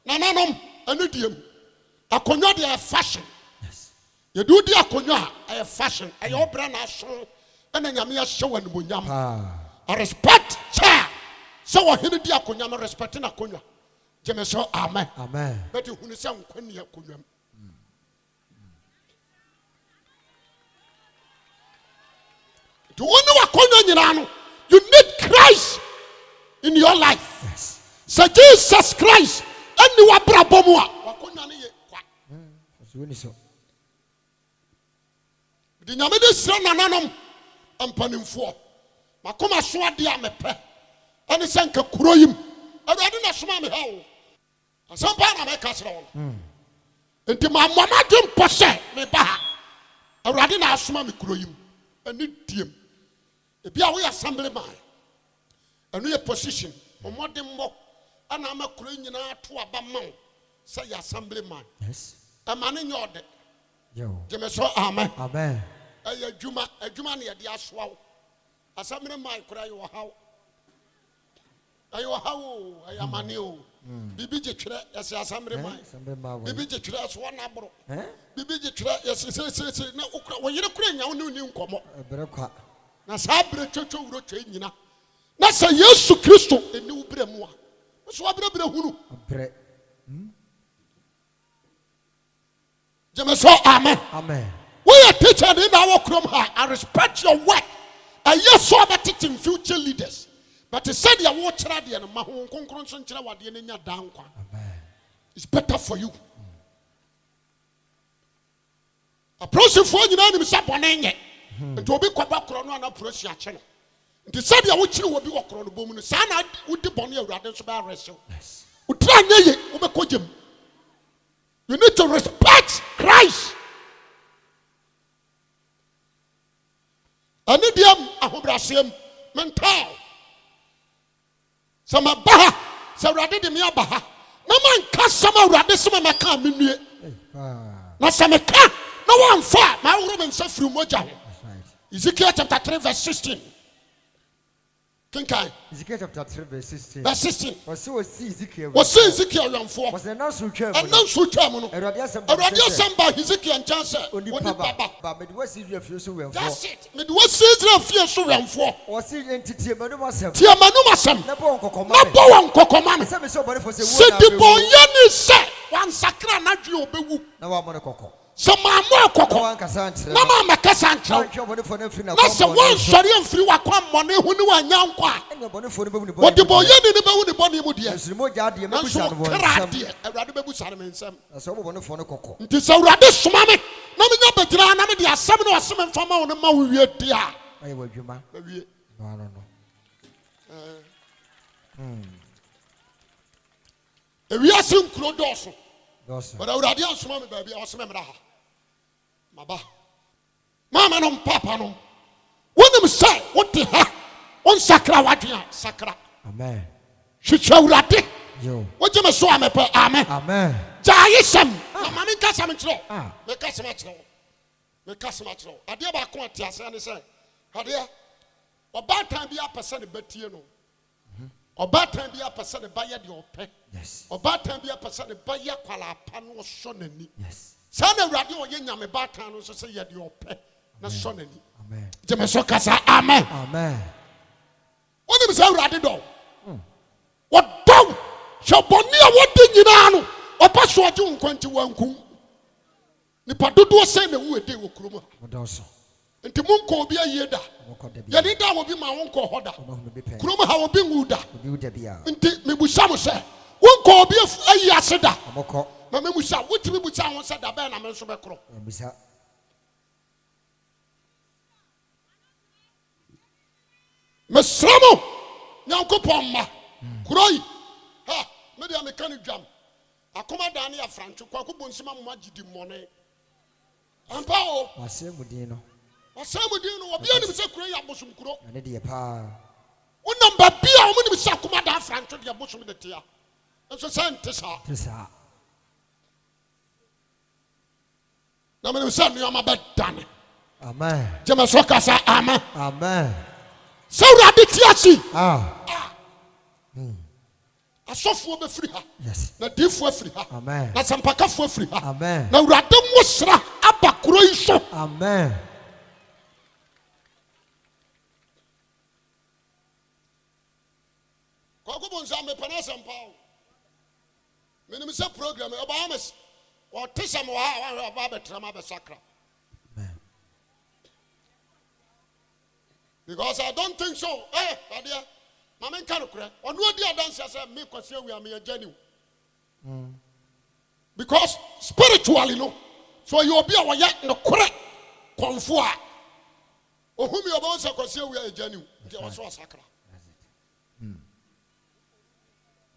nananom anu diem akonwa de fashion. You do the akonwa a fashion. I obra na so and nyame show and bunyam. I respect cha. So what he di akonwa respect na akonwa. Jeme so amen. Amen. But you hunu say nkoni akonwa. To wonu akonwa nyina no, you need Christ in your life. Yes. So Jesus Christ and you abra bomu akonwa ne ye kwa. So the Yamede son ananom ampanimfo makoma so ade amepe ene senka kuroyim awade na soma me hawo asampa na me ka sere won enti ma mama dum pose me ba awade na asoma me kuroyim ene diem e bia wo ya assembly man enu ye position omode mbo ana ma kuro nyina to aba man say assembly man yes amane nyode yo jemeso amen amen adwuma ne yade asoa assembly man kura yo hawo ayo hawo ayamane o bibi je twere yesi assembly man bibi je twere so na bro bibi je twere yesi se na ukura wo yire kura nya wo ni nkomo ebere kwa na sa bre twetwo wuro twa nyina na sa Yesu Kristo eni wo bre mu a so bre hunu bre jemeso amen amen We are teacher in our chrome. I respect your work. I yes so about teaching future leaders. But he said you watch radio and mahon conclusion chira wadi enya down kwa. It's better for you. Approach for you na nimsa bonenye. Nti obi kwaba kro no na approach ya che no. Nti said you watch will be okro no bomu no. Sa na udi bone awurade so ba arrest you. Yes. Utra nyeye obekogem. You need to respect Christ. And idiom ahobrasem mental. Sama baha sa awurade de me abaha. Na man ka sama awurade sama maka menue. Na sama ka na wan fa ma woro me nsa firi moja ho. Ezekiel chapter 3 verse 16. Kinkai. Ezekiel chapter 3 verse 16. Verse 16. Was Ezekiel. Was Ezekiel yamfo. Was na so twam. And now so twam no. Awurade asem ba Ezekiel chance. Oni baba. Ba me de wasi Israel fie so wemfo. That's it. Me de wasi Israel fie so wemfo. Was entity manum asem. Tie manum asem. Na bo nkokoma. Na bo nkokoma me. Se me so bone for se wo na. Se di bon ye ni se. Wan sakra na dwe obewu. Na wa mo ne kokko. So mama kokko. Na mama kasa ntra. Na se won sori amfiri wakwa mmone hu ni wanya nkwa. What the boy ye ni be wu ni boni mu de. Sirimo ja de me busa no bo. Awurade be busa me nsam. Na se wo bone fo ne kokko. Nti se awurade soma me. Na me nya begira na me de asem na osem mfama wo ne ma wo wie dia. Aye wadwuma. Ba wie. No. Ewi asim kuro doso. Doso. But awurade ansoma me ba bia osem mra ha. Maba. Mama no papa no. Wonim say what the ha. On sakra wadua sakra. Amen. Hwehwe awurade. Yo. Woje me so amepe amen. Amen. Jaayesem. Na mama nka sam nkyero. Me ka sam akyero. Me ka sam akyero. Ade ba ko atiase ne say. Ade oba tan bi apese ne batie no. Oba tan bi apese ne baye de opɛ. Yes. Oba tan bi apese ne baye kwala apa no so nani. Yes. Sana awurade oye nyame ba tan no so say ye de opɛ na so nani. Amen. Je me so kasa amen. Amen. Woni me say awurade do. Wodo shoboni a wodi nyina no. Opa so oje nkwanti wanku. Nipa dodo say na wu ede wo kurom. Wodoso. Nti munko obi aye da. Ya ni da obi ma wonko hoda. Kurom ha obi nguda. Obi uda bia. Nti mebusa mo say wonko obi ayi ase da. Amoko. Ma mebusa wotimi busa won say da ba na me so be kro. Bisa. Mesramo nyankopon ma. Kuroi. Ha, me dia me kan dwam. Akoma da na ya francho kwa ko bonsima mo agidi mone. Ampa o. Wasemudin no. Wasemudin no obi anim se kuroi abosum kuro. Na de pa. Wonam ba bia o mo nim se akoma da francho de abosum de tia. Enso sente sa. Tesa. Na me nim se no ma ba dane. Amen. Jema so kasa amen. Amen. So radi tiasi. Asofo be free ha. Yes. Na difo free ha. Amen. Na sampakafo free ha. Amen. Na urade musra abakuro iso. Amen. Kwa kubonza me panasa mpao. Menim se program e ba ames. O tisam wa ba betrama be sakra. Amen. Because I don't think so. Adia. Mama nka nokre. Ono adi adanse say me kwase awia me agani. Because spiritually no. So you obi a wo ye nokre konfo a. Ohumi obo nsa kwase awia agani. Di o so sakra.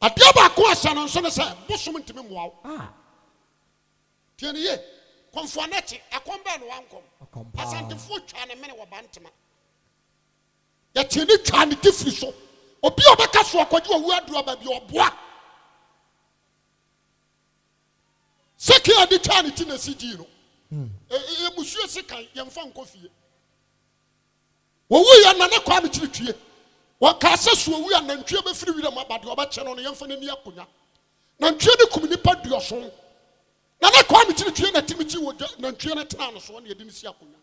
Adia ba ko asa no so ne say bosom ntimi moawo. Tieni ye. Konfo anati akomba no wankom. Asante fo twa ne mene wo bantema. Ya tieni twa ne tifri so. Obi obeka so akwaji owu aduro ba bi oboa. Seki adi twa ne ti na sigi no. Ebusuo sekan yemfa nkofie. Wowu ya na ne kwa me kiritwie. Wakase so owu ya na ntwe be firi wira mabade obache no yemfa ne ni akonya. Na ntwe ne kum nipa duoso. Na ne kwa me kiritwie na timichi wo na ntwe ne tena no so na yedi ne si akonya.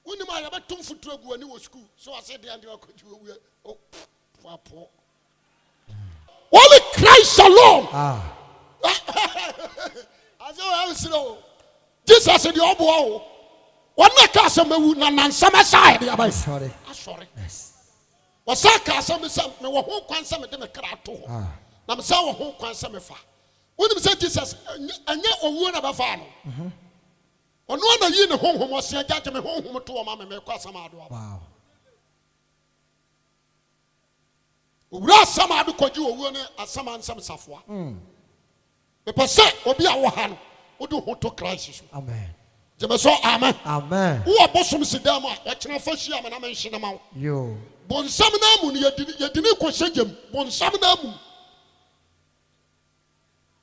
Woni ma ya betum futuro gu ani wo school so ase de ande akwaji owu oh papo. Only Christ alone. As you have seen, Jesus said, "You are One na ka asem ewu na nansama side ya bai. Sorry. Asori. Yes. Wasa ka asem sam me wo ho kwan sam de me kra to ho. Na me sa wo ho kwan sam me fa. Wonim say Jesus anya owuo na ba fa no. Ono na yi ne honhom ose agya me honhom to o ma me kwa sam ado. Wow. Owura sam ado kwaji owuo ne asam ansam safoa. Me pese obi a wo ha no. Odu ho to Christ. Amen. Jemeso amen. Amen. Wo abosom sidam a ekena fa hia me na me nhene ma wo. Yo. Bonsam na mu ne yedini ko hyegem. Bonsam na mu.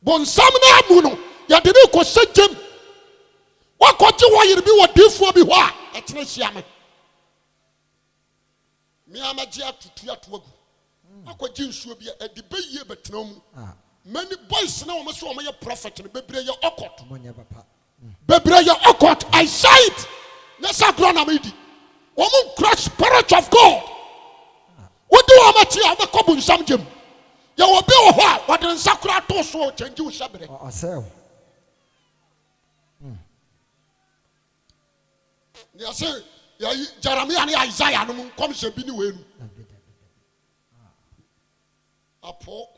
Bonsam na mu no yedini ko hyegem. Wakoje wo yiri bi wo difuo bi ho a ekena hia me. Me amaje atutu atoagu. Akoje nsuo bi e de beye betena mu. Many boys now must want my prophet and bebre your occult. Bebre your occult. I say it. Let's have grown a midi. Woman crush spirit of God. What do I matter? I'm a cobun some gym. You will be a while. What in Sakura Toso change you shabre? Ourselves. Yes, sir. Jeremiah and Isaiah comes a bini win. Apo.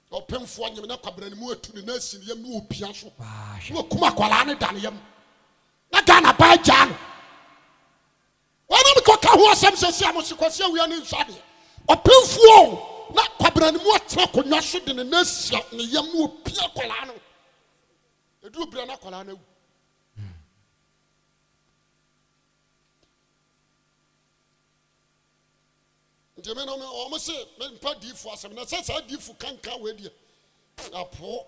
Opemfo anyem na kwabra ne mu atu ne na sin yam no opia so no kuma kwala ne dan yam na Ghana ba ja no wana me ko ka ho asem sesi amosikose awia ne nsade opemfo na kwabra ne mu atena konwa so de ne na sia ne yam no opia kwala no edu obira na kwala na wu Jeme no me o se me mpa difu asem na se sa difu kanka we die apo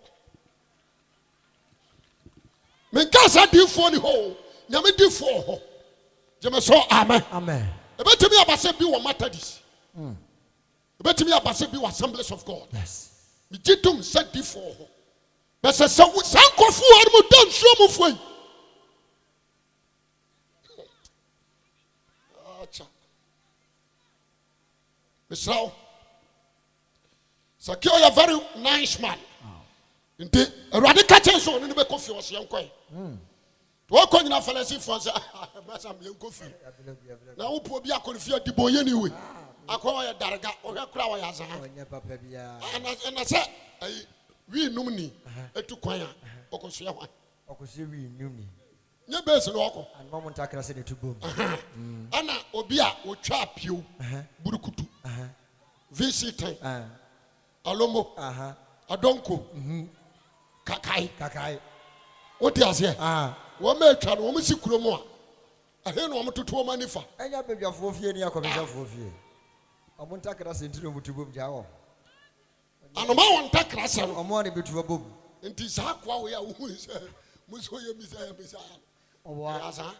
me ka sa difu ni ho nya me difu ho jeme so amen ebetimi abase bi wo Methodist ebetimi abase bi wo Assemblies of God yes me gitum sa difu ho be se sankofu ar mu dan suo mu foi Mr. Zacchaeus, a very nice man. Indeed, a radical change on the coffee was young coin. What coin of Fallacy for the coffee? Now, poor Bia could fear the boy anyway. I call a darga or a crow as and I said, we knew me to choir or consider one. Or could see we knew me. Your best local and Mamma Takara said it to boom. Anna Obia will trap you, Burukutu. Visiting Alomo, Adonko, Kakai. What is here? One man can almost see Kuromo. I don't want to 2 money for. And you have 4 years near commission for fear. I won't take us into the boom jaw. And a man take us on money between a boom. And this Aqua, who is Musoya Mizaya. Oh, was I?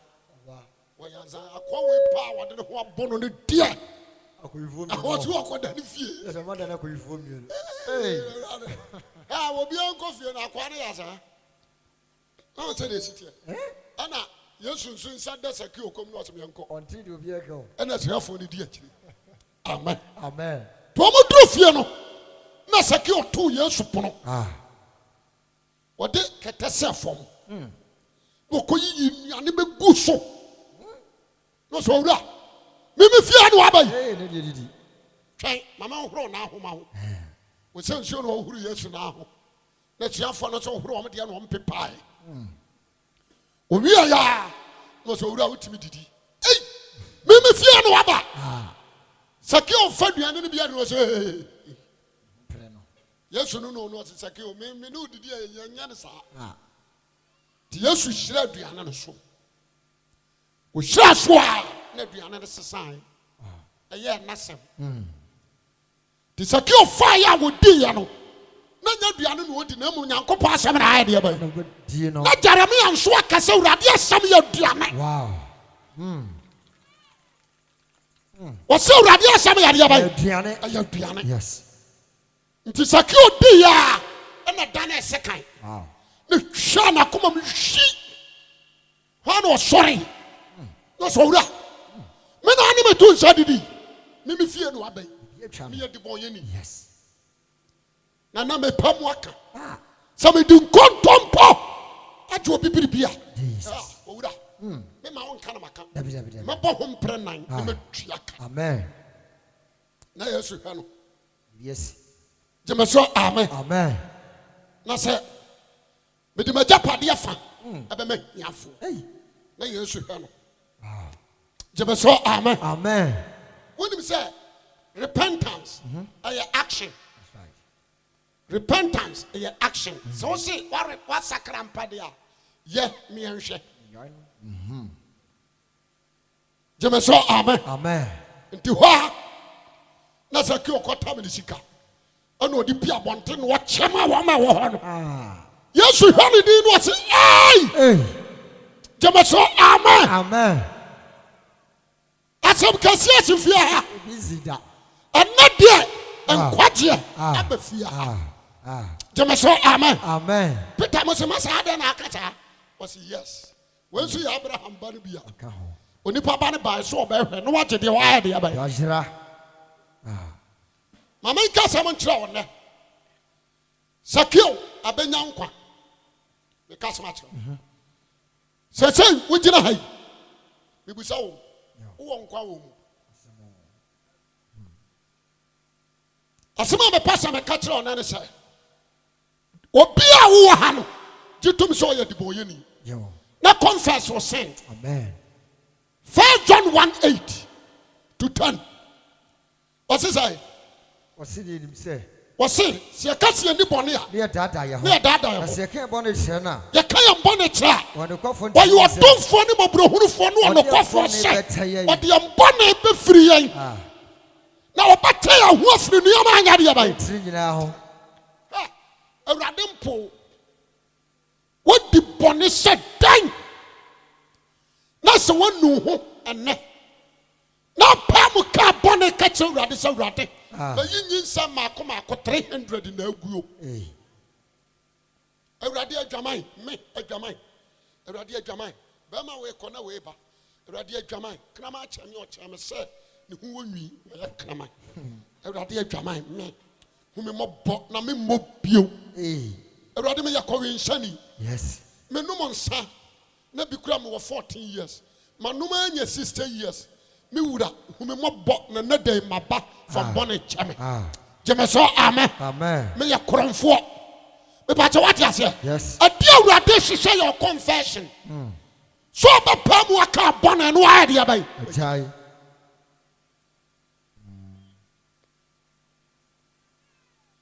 Why, as I call power, I don't want born on the deer. I was walking down the field. There's a mother that could inform you. Hey, I will be on coffee and Aquarius. I'll say this here. Anna, yes, soon said that's a cure come not to be uncle until you be a girl. And that's her for the dear. Amen. Amen. Tomo Drufiano. Not secure 2 years upon. What did Catassa from? Okoyi ani be guso no so wura me fia no abai eh ne didi twen mama horo na ahoma ho we se nsuo no horo Yesu na ho na tiafo no so horo o me de no mpepai owi aya no so wura utimi didi eh me fia no aba Zacchaeus fa duane ne bia no so Yesu no Zacchaeus me no didi anya ne sa Yesu shira duane no so. O shira so a na duane no sesan. Eye nasem. Ti Zacchaeus fire wo di ya no. Na nya duane no odi na mu Nyankopɔn asɛm na aye de ba. Na Jeremiah nso akase Awurade asɛm ya duane. Wow. Wɔsɛ Awurade asɛm ya de ba. Duane. Aye duane. Yes. Nti Zacchaeus di ya na dane sekan. Wow. Ne hwa na koma mhwi ha no sorry no so wura me na ani me tu nsa didi me fie no abai me ye de boye ni yes na me pamu aka sa me di nkontompo ajo bibiribia Jesus. Owura. Me ma won kana maka. Dabi. Me bo hom prenan, me tuaka. Amen. Na Yesu hwa no. Yes. Jemeso amen. Amen. Na se me di majapade afa. Ebe me hiafo. Hey. Na Yesu hwa no. Jemeso amen. Amen. When him say repentance, action. That's right. Repentance, action. So see what sakrampa dia. Yeah, me anhwe. Jemeso amen. Amen. Nti hwa na Zacchaeus kota me sika. Ana odi pia bonte no chema wo ma wo ho no. Yesu hwa ne din no say, "Hey! Jemeso amen." Amen. Asem kasi asifia ha. Busy that. Anadie enkwaje abafia. Jemeso amen. Amen. Peter mo se masa ade na akata. Was yes. When so Abraham ba ne bia. Onipa ba ne ba so obehwe no waje de wa de aba. Yajira. Mama nka sam nkyira wonne. Zacchaeus abenya nkwa. Me ka sam akyira. Sese wugina hai. Bibusa wo. Wo nkwa wo mu. Asema me pasa me ka kyira wonne ne say. Obi a wo ha no. Jitum so ye diboyeni. Yo. Na confess your sin. Amen. 1 John 1:8-10. What's it say? What's it him say? What's it? Se akasi ni bone a. Near dada ya ho. Na dada ya ho. Se kan bone hye na. Ye kan ya bone kira. Won ko fon. Why you are done for ni mobrohunufo no ono kofo se. What the bone be free yen. Na obata ya ho afiri no yama anya de ya bai. Tiri nyina ho. Awurade mpo. What the bone said dan. Na se wonu ho ene. Na pamu ka bone ka che awurade se awurade. Na yinyin sa mako 300 na aguo. Awurade adwaman me adwaman. Awurade adwaman. Ba ma we kona we ba. Awurade adwaman. Kana ma acha me o cha me se ne hu wonwi we kana. Awurade adwaman me. Hu me mobbo na me mobio. Awurade me yakowe nshani. Yes. Me no monsa na bi kura me 14 years. Manuma anya 60 years. Me wura hu me mobbo na day maba from bonnet chame. Jemeso amen. Amen. Me yakromfo. Me ba che what ase. Yes. Ade awurade hwehwe your confession. So ba pamu aka bonnet no ade abai. Achai.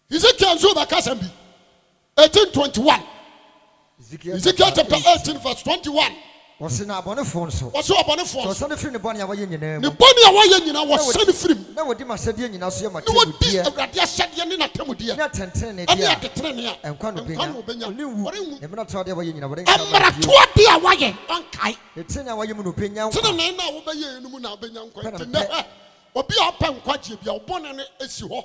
Ezekiel zo ba kasambi. 18:21. Ezekiel chapter 18 verse 21. Was na abone phone so. Was abone phone. So send free ne bone ya waye nyina Ne mu. bone ya waye nyina was send free. Na wodi masade nyina so ya Ne matem wodi die. awurade asade ne natamudie. Na tenten ne Ane dia. ade trene a. Enkwa no benya. Oliwu. E mena to ade waye nyina wode nka. Amara to ade a waye onkai. Etenya waye mu no benya nkwa. Tene ne na wo beye enum na benya nkwa. Tene obi a pa nkwaje bia obone ne esi ho.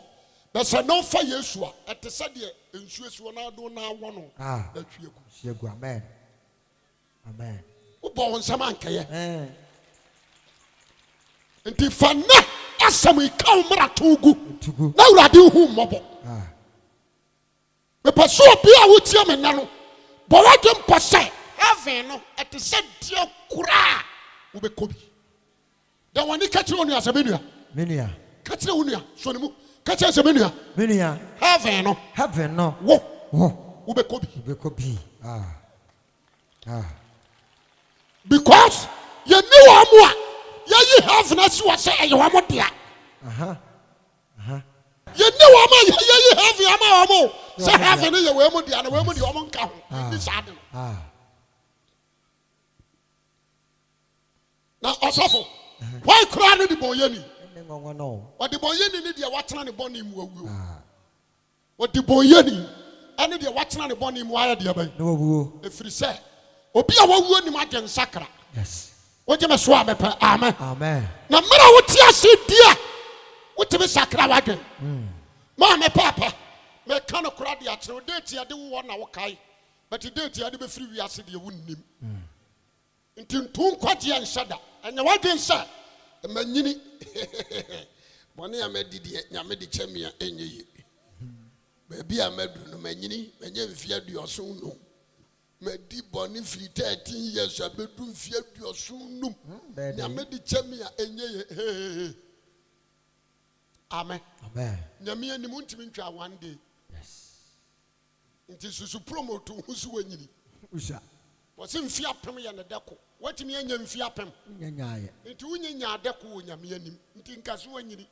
Na se no fa Yesu a etese de ensu esi ho na do na awo no. Na twiegu. Twiegu amen. Amen. Ubo wonsama ankaye. Nti fa na asam ika umra tugu. Na urade hu mmobo. Me paso obi a wotie me na no. Bo wadwe mpose heaven no etese die kura. Wo be kobi. Dan woni ka kire onu asabenua. Menua. Ka kire onua so ne mu. Ka kire asabenua. Menua. Heaven no. Heaven no. Wo be kobi. Wo be kobi. Because you knew amwa. You have not so say you want dia. You knew amwa you have amwa. Say have any you we mo dia na we mo di omo nka ho. This sad. Na osofo. Why cry no di boyeni? What the boyeni ni dia watena ne boni mu awuo. What the boyeni ani dia watena ne boni mu aya dia ban. No awuo. Efiri say obi a wawuo ni ma gen sakra. Yes. Oje me so abepa amen. Amen. Na mera woti ase dia. Woti be sakra wadwen. Ma me papa. Me kan okra dia kire date ya de wo na wo kai. But date ya de be free wi ase de wonnim. Ntintu nkwaje anshada. Anya wadwen sa. Manyini. Bone ya medidi nyame de chamia enye yi. Ba bia madu no manyini, menye mfia duoso no. Medi boni free 13 years abedu fie duosunum. Nyame di chemi a enye. Amen. Amen. Nyame anim ntimi ntwa one day. Yes. Nti susu promote husu wanyini. Usa. Wose mfi apem ye ne deko. Watimi anya mfi apem. Nyanyaaye. Nti wunyanya deko wo nyame anim. Nti nkaso wanyini.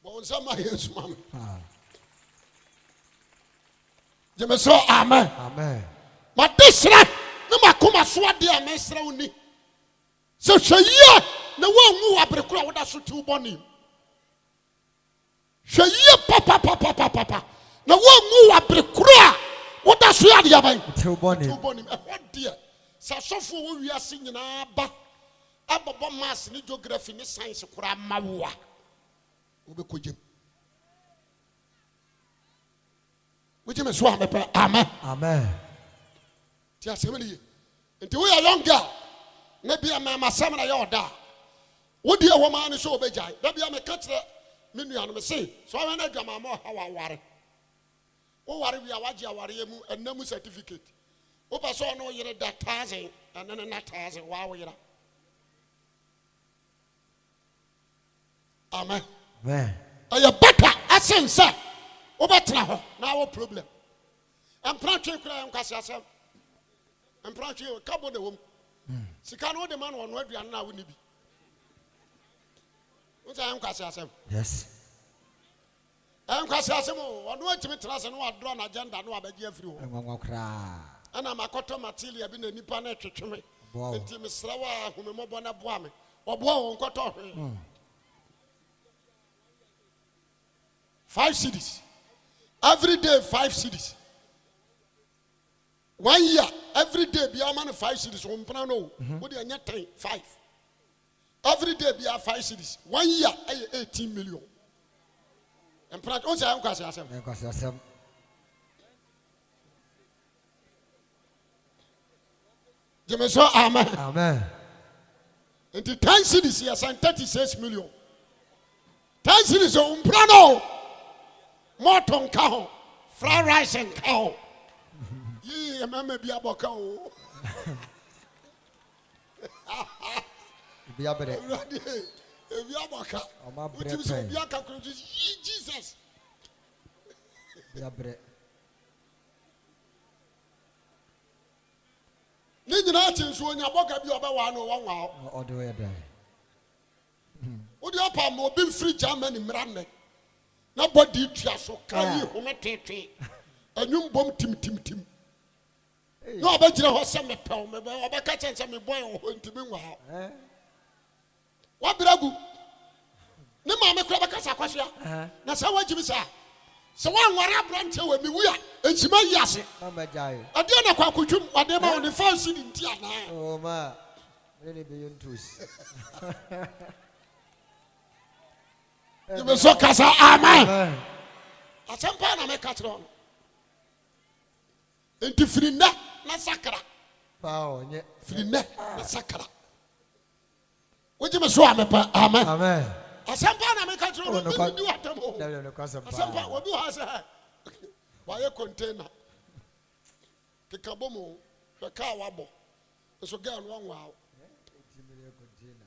Bon sama Yesu mama. Jemeso amen. Amen. Ma desra na makoma so ade a mesra uni. So hweye na wonwu abrekura woda so ti uboni. Hweye papa. Na wonwu abrekura woda so ade aban. Ti uboni. Ehode sa sofo wo wiase nyina ba. Abobo mass ni geography ni science kura mawa. Obekojem. Wejeme so amepe amen. Amen. Ti asemeni. Nti we are young girl. Na bia ma sam na ye oda. Wodi e wo ma ne so obejai. Na bia me ka kire me nua no me say, so we na dwama ma ha wa ware. Wo ware wi awaje aware mu enam certificate. Wo pa so no yere da 1000 and na 1000 wa wo yera. Amen. Amen. Aya better essence. Obetra ho na wo problem. Empratwe kura enkwase asem. Empratwe kabo de wom. Sika no de man wono aduan na wo ni bi. Unsa enkwase asem. Yes. Enkwase asem wono atimi trase no adro na agenda no abaji afiri ho. Enwanwa kra. Ana makoto material bi na nipa na twetweme. Enti mesra wa homemobɔ na boa me. Oboa wo nkoto hwe. 5 cities. Every day 5 cities. 1 year, every day be a man 5 cities. What do you 5? Every day be a 5 cities. 1 year, 18 million. And practice also amen. Amen. And the 10 cities here, 36 million. 10 cities on Prano. Morton cow, fried rice and cow. Ye, mamma be a boco. Be a better. Jesus. Be a better. Ninja when your boca be about 1 or 1 hour. Or do it. Would you palm or be free German in Miranda? Nobody just carry home and you bomb tim. No, I bet you know some pound, but catch and some boy or to me. What did I do? No, Mamma Crabacasa Quasia. Now, so what you say? So one where I branch with me, we are, and she may yes. Mama Jai. I don't know what you whatever on the first city in Tiana. Oh, ma. Really be in twos. You will so cast amen. At some point, I make cut on. Into Frina, Massacra. Power, Frina, Massacra. What you must show me, amen. Amen. At some point, I make cut on. Do at them. No, some point, what do I say? Why a container? The Kabomo, the car wobble. It's a girl 1 wow. 80 million container.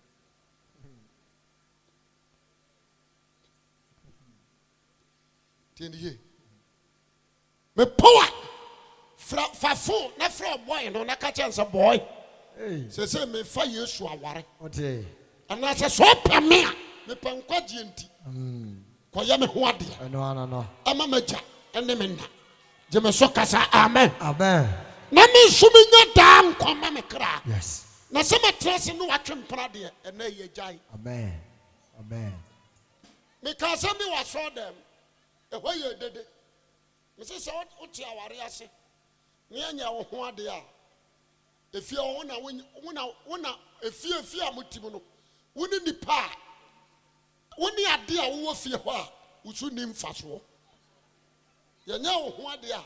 Me power fa phone na fra boy no na ka chance boy say me fa Yesu aware okay ana say so pa me me pa nkwaje nti ko ya me ho ade no ama maja ene me na je me so kasa amen na me sumi nya da nkoma me kra yes na se me trese no atwempra de ene ye jai amen me ka se me wa so dem e ho ye dede me say so oti aware ase me anya wo ho ade a efie wo na efie amutimu no woni nipa woni ade a wo fie ho a usu ni mfaso ye nya wo ho ade a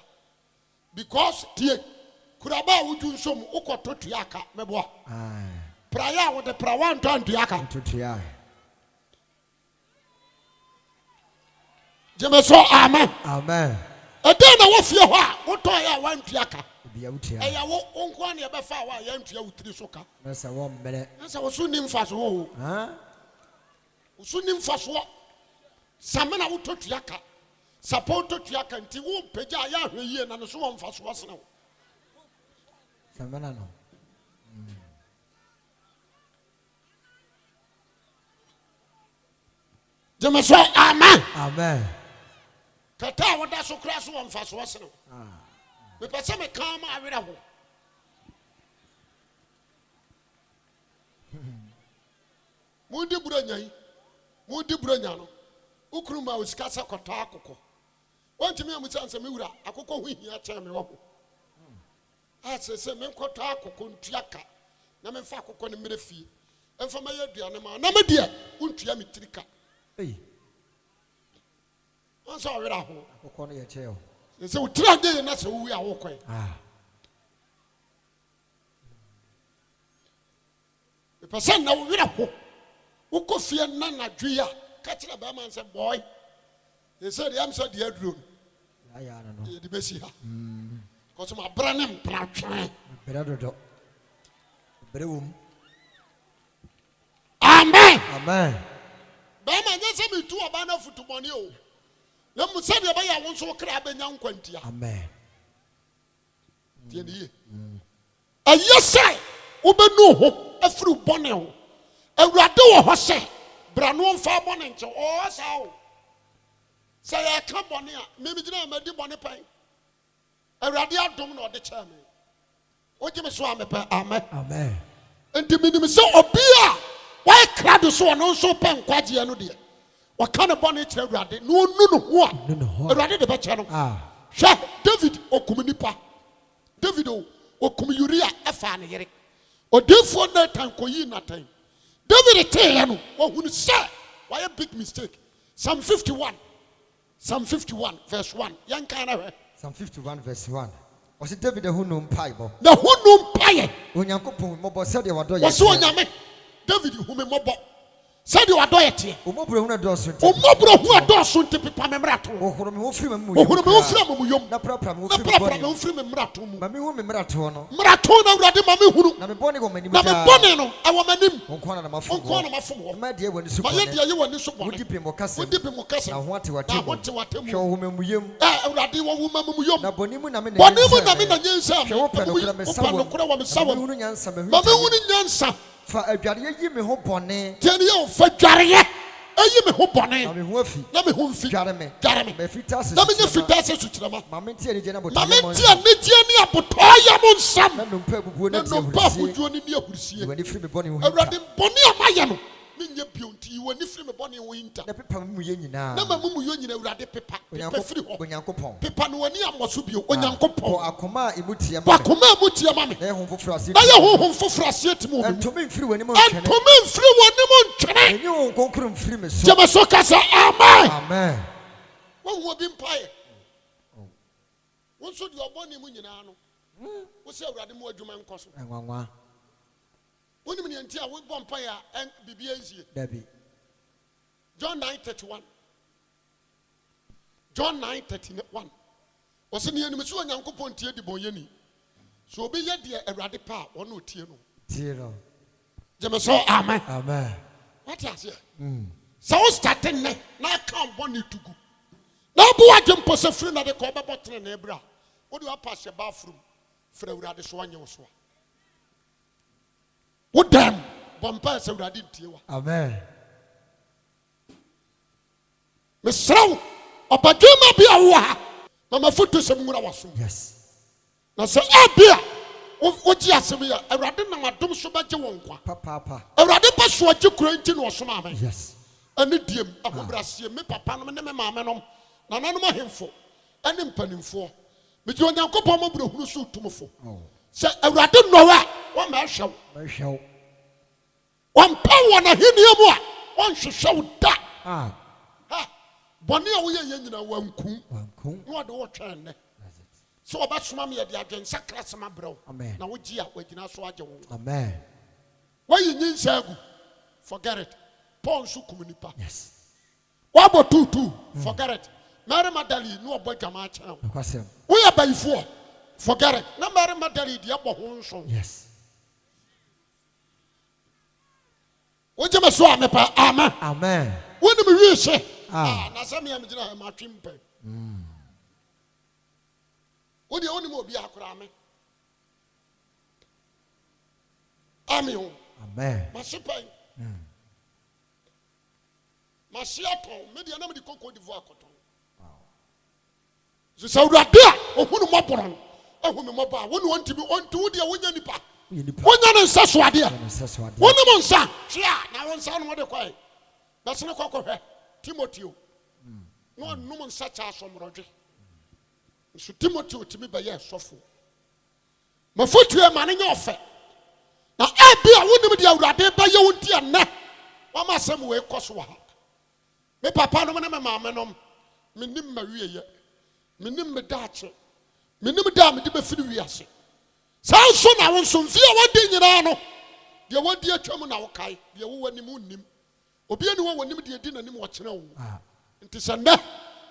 because tie kuraba wudu nsom ukoto tuaka mebo praya wo de prawa nto tuaka tutua Jemeso amen. then I was here. What I want to yaka. Be out here. I won't want to have a young to you soka. That's a 1 minute. As I was soon in fast. Huh? Soon in fast. Samana would touch yaka. Support to yaka and Tiwu Peja here and so on fast was now. Samana no. Jamaso, amen. Amen. Kata what that's so crass one fast was now. The person may come out with a hole. Mudi Branyano. Ukruma was Casa Kotako. One to me, I'm saying, Samura, I could go in here, tell me. I say, Menkotako, Kuntiaka, Namefako, Conimirefi, and for my dear, Namadia, Untiami Trika. Hey. I'm sorry, I will your tail. So, 3 days, and that's who we are walking. The person now with a hook. Who could fear none at Dria? Catch a bama and said, boy. They said, I'm so dear, Drew. I don't know. The Bessia. Because my brand plant. Better. Amen. Amen. Bama, just me to a banner for tomorrow. Let me say, I want to crab and young quantia. Amen. And yes, sir. Ubenu, a fruit bonnet. A rado hose, Branon far bonnet, or so. Say, I come on here, maybe you know, bonnet pie. A radio don't know the chairman. What you swam a amen. Amen. And the minimum so obia. Why crowd so and also pen quaji and dear? What kind of bonnet you ready? No, what? No, ready the bachelor. Sha David Okuminipa. David Okumuria, a fan here. Or therefore, that time, Koyi time. David Tayano, or who say, why a big mistake? Psalm 51, verse 1. Young kind of Psalm 51, verse 1. Was it David who knew Bible? The who knew Pie? When Yanko Mobo said you were doing so David whom a mobo said you are doing it. Umobro does it. Umobro who adores soon to people membrato. Oh, who film Muyum, the proper no film membratum. Mammy woman Maratono. Maratona ready, Mammy Huru. Now, Bonnie woman, Bonino, our man, Onkwana Mafu. my dear, when you want to support dip him or Castle, dip him or Castle. I want to attend show woman Muyum. Ready, woman Muyum. Now, Bonimun, I mean, Bonimun, show up and Mammy, for a Jaria, you may hope on it. Tell you for Jaria. You may hope on it. I mean, Wolfie, let me whom Jeremy. If it does, let me if it does to Chama. Mamma, tell you, Jenna, Mamma, Nitia, but Toya Monsam. No purple would not see when you free Bonnie. Bonia Mayano. Minya beauty when you free Bonnie winter. The people Muyina. Number Muyina, Radi Peppa. When Yanko Pong. Peppa, when you are Mosubio, when Yanko Pong. Akoma, Ibutia, Bakoma, Butia, Mammy. They home for Frasset. I am home for Frasset. And to me, free when you and you won't come free, Miss Jamasoka. Amen. Amen. What will be pie? What should your bonnie Munino? What's your Radimo Juman Cosmo? And 1 minute until we vampire and BBAZ. Debbie. John 9:31. John 9:31. Was in the enemy so young Pontia de Boyeni. So be yet dear a radipa or no Tino. Tino. Jamaso, amen. Amen. What is it? So starting now come bonnie to go. Now, boy, I jump for a friend at the cover button and Ebra. What do I pass your bathroom? For a radish one you was. What damn? Bumpers of Raditio. Amen. Miss Sow, or Pajama be Awuah. Mamma foot to some was. Yes. Now say, beer. What you ask me? I rather than my dumb so much you Papa. I rather pass what you creating or some. Yes. And the dear Abrasi, me papa, and mamma, none of him for. And in penning for. But you are now Copomo who suit to me for. Say, I rather know what my show. One power and a hinium, one should show that. Bonnie, we are one coon. What do I so about Swami at the agent, Sacrasama bro. Amen. Now, what year we can ask what you want. Amen. Why you need Sagu? Forget it. Pon su communipa. Yes. What about two? Forget it. Mary Magdalene no boy jama channel. Akwasi. We are by four. Forget it. Na Mary Magdalene the upper home. Yes. What you must swam pa amen. Amen. When do we say? Na some yam jina ma twimpe. What the only mo bi akura me. Amen. Amen. Masipai. Masiaton, media na me di Cote d'Ivoire koton. Wow. So Saudi ohunu moboron. Ehunu moba, wonu want to be on to dia wonya nipa. Wonya na nsa so ade a. Wonu mo nsa, hwea na won nsa no mo de kwai. Na se ne kokohwe Timoteo. No no mo nsa cha asomrodwe. So Timoteo timi be ye sofo. Mafotu e ma ne nye ofe. Na ebia wonim de awurade ba ye wonti ane. Wa ma asem we koso ha. Me papa no me mama no menim ma wieye. Menim me daache. Menim da me de be firi wiase. Saa so na won so mfie wodi nyina no. De wodi atwam na wo kai. De wo wanim unnim. Obi ani wo wanim de di nanim wo kyerɛ wo. Nti sɛ nda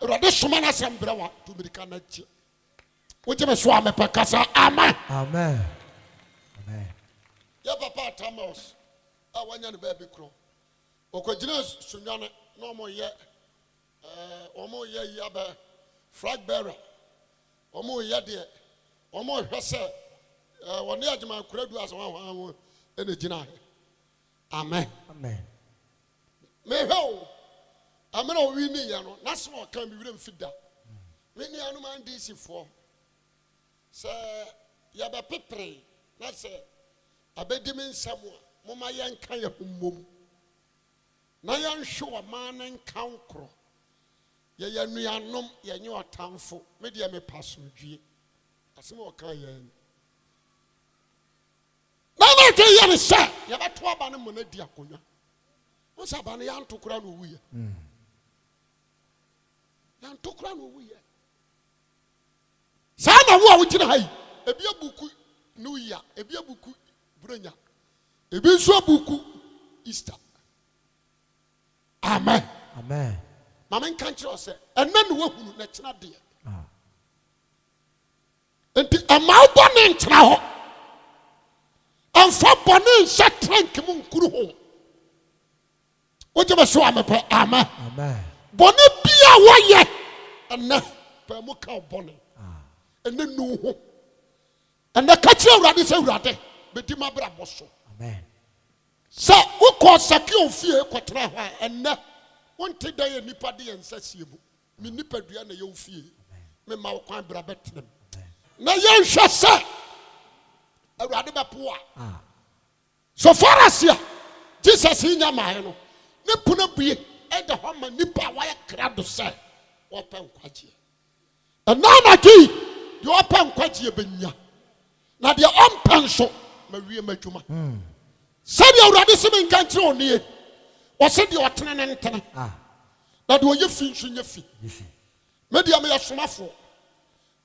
awurade soma na asem brewa to mirika na chi. Wo je me so amepa kasa amen. Amen. Amen. Ya papa Thomas awanya ne ba bi kro okogina sunwane no mo ye yaba flag bearer omo ye de omo hwese woni agema kuradu aso wa ene gina amen. Amen. Me ho amena o wi ni ya no na so kan bi wire mfida me ni anu man DC for se ya ba pepre na se abedimi nsamu moma yanka ya hummom na yanhwe man nka nkro ya yanuanom yenye otamfo me de me pasodwie asem o kan yan na te yan se ya beto aba ne mona di akonwa o sa ba ne yan tokura no wuye yan tokura no wuye sa na wo a wo gina hai ebi abuku no ya ebi abuku Brenya. Ebi nso abuku Easter. Amen. Amen. Mama nkanche o se enna ne wahunu na kyena de. Enti ama bone nkyena ho. Amfa bone nhyɛ trank mu nkuru ho. Oje be so amepa amen. Amen. Bone bia woyɛ enna pa mu ka bone. Enna nu ho. Enna ka kyerɛ Awurade sɛ Awurade beti mabra boso. Amen. Sa uko Zacchaeus fie kotra ha enne wonte da ye nipa de yensasie mu. Me nipa dua na ye ofie. Me ma kwan bra betenem. Na ye hwe se Awurade bepo a. So far as ya Jesus nya ma no. Ne puna bue e de ho ma nipa wa ye krado se open kwaje. Enana ki de open kwaje benya. Na de ompen so mawie madwuma sabi awurade se men kan kire onie o se de otene ne ntene na de oye fi nso nya fi media me yasomafo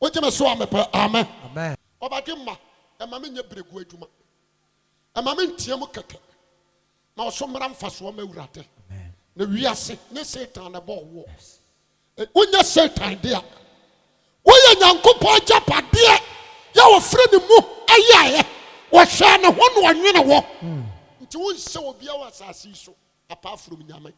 o je me so amepa amen amen obade ma e ma me nya bregu adwuma e ma me ntiam keke na o so mra mfaso ma awurade amen na wiase ne satan na bo wo onya satan de a wo ye nyankopɔ japade ya wo fre ne mu ayaye wahwɛ ne ho no wanwene wo nti wonse obi a wasase so apart from nyame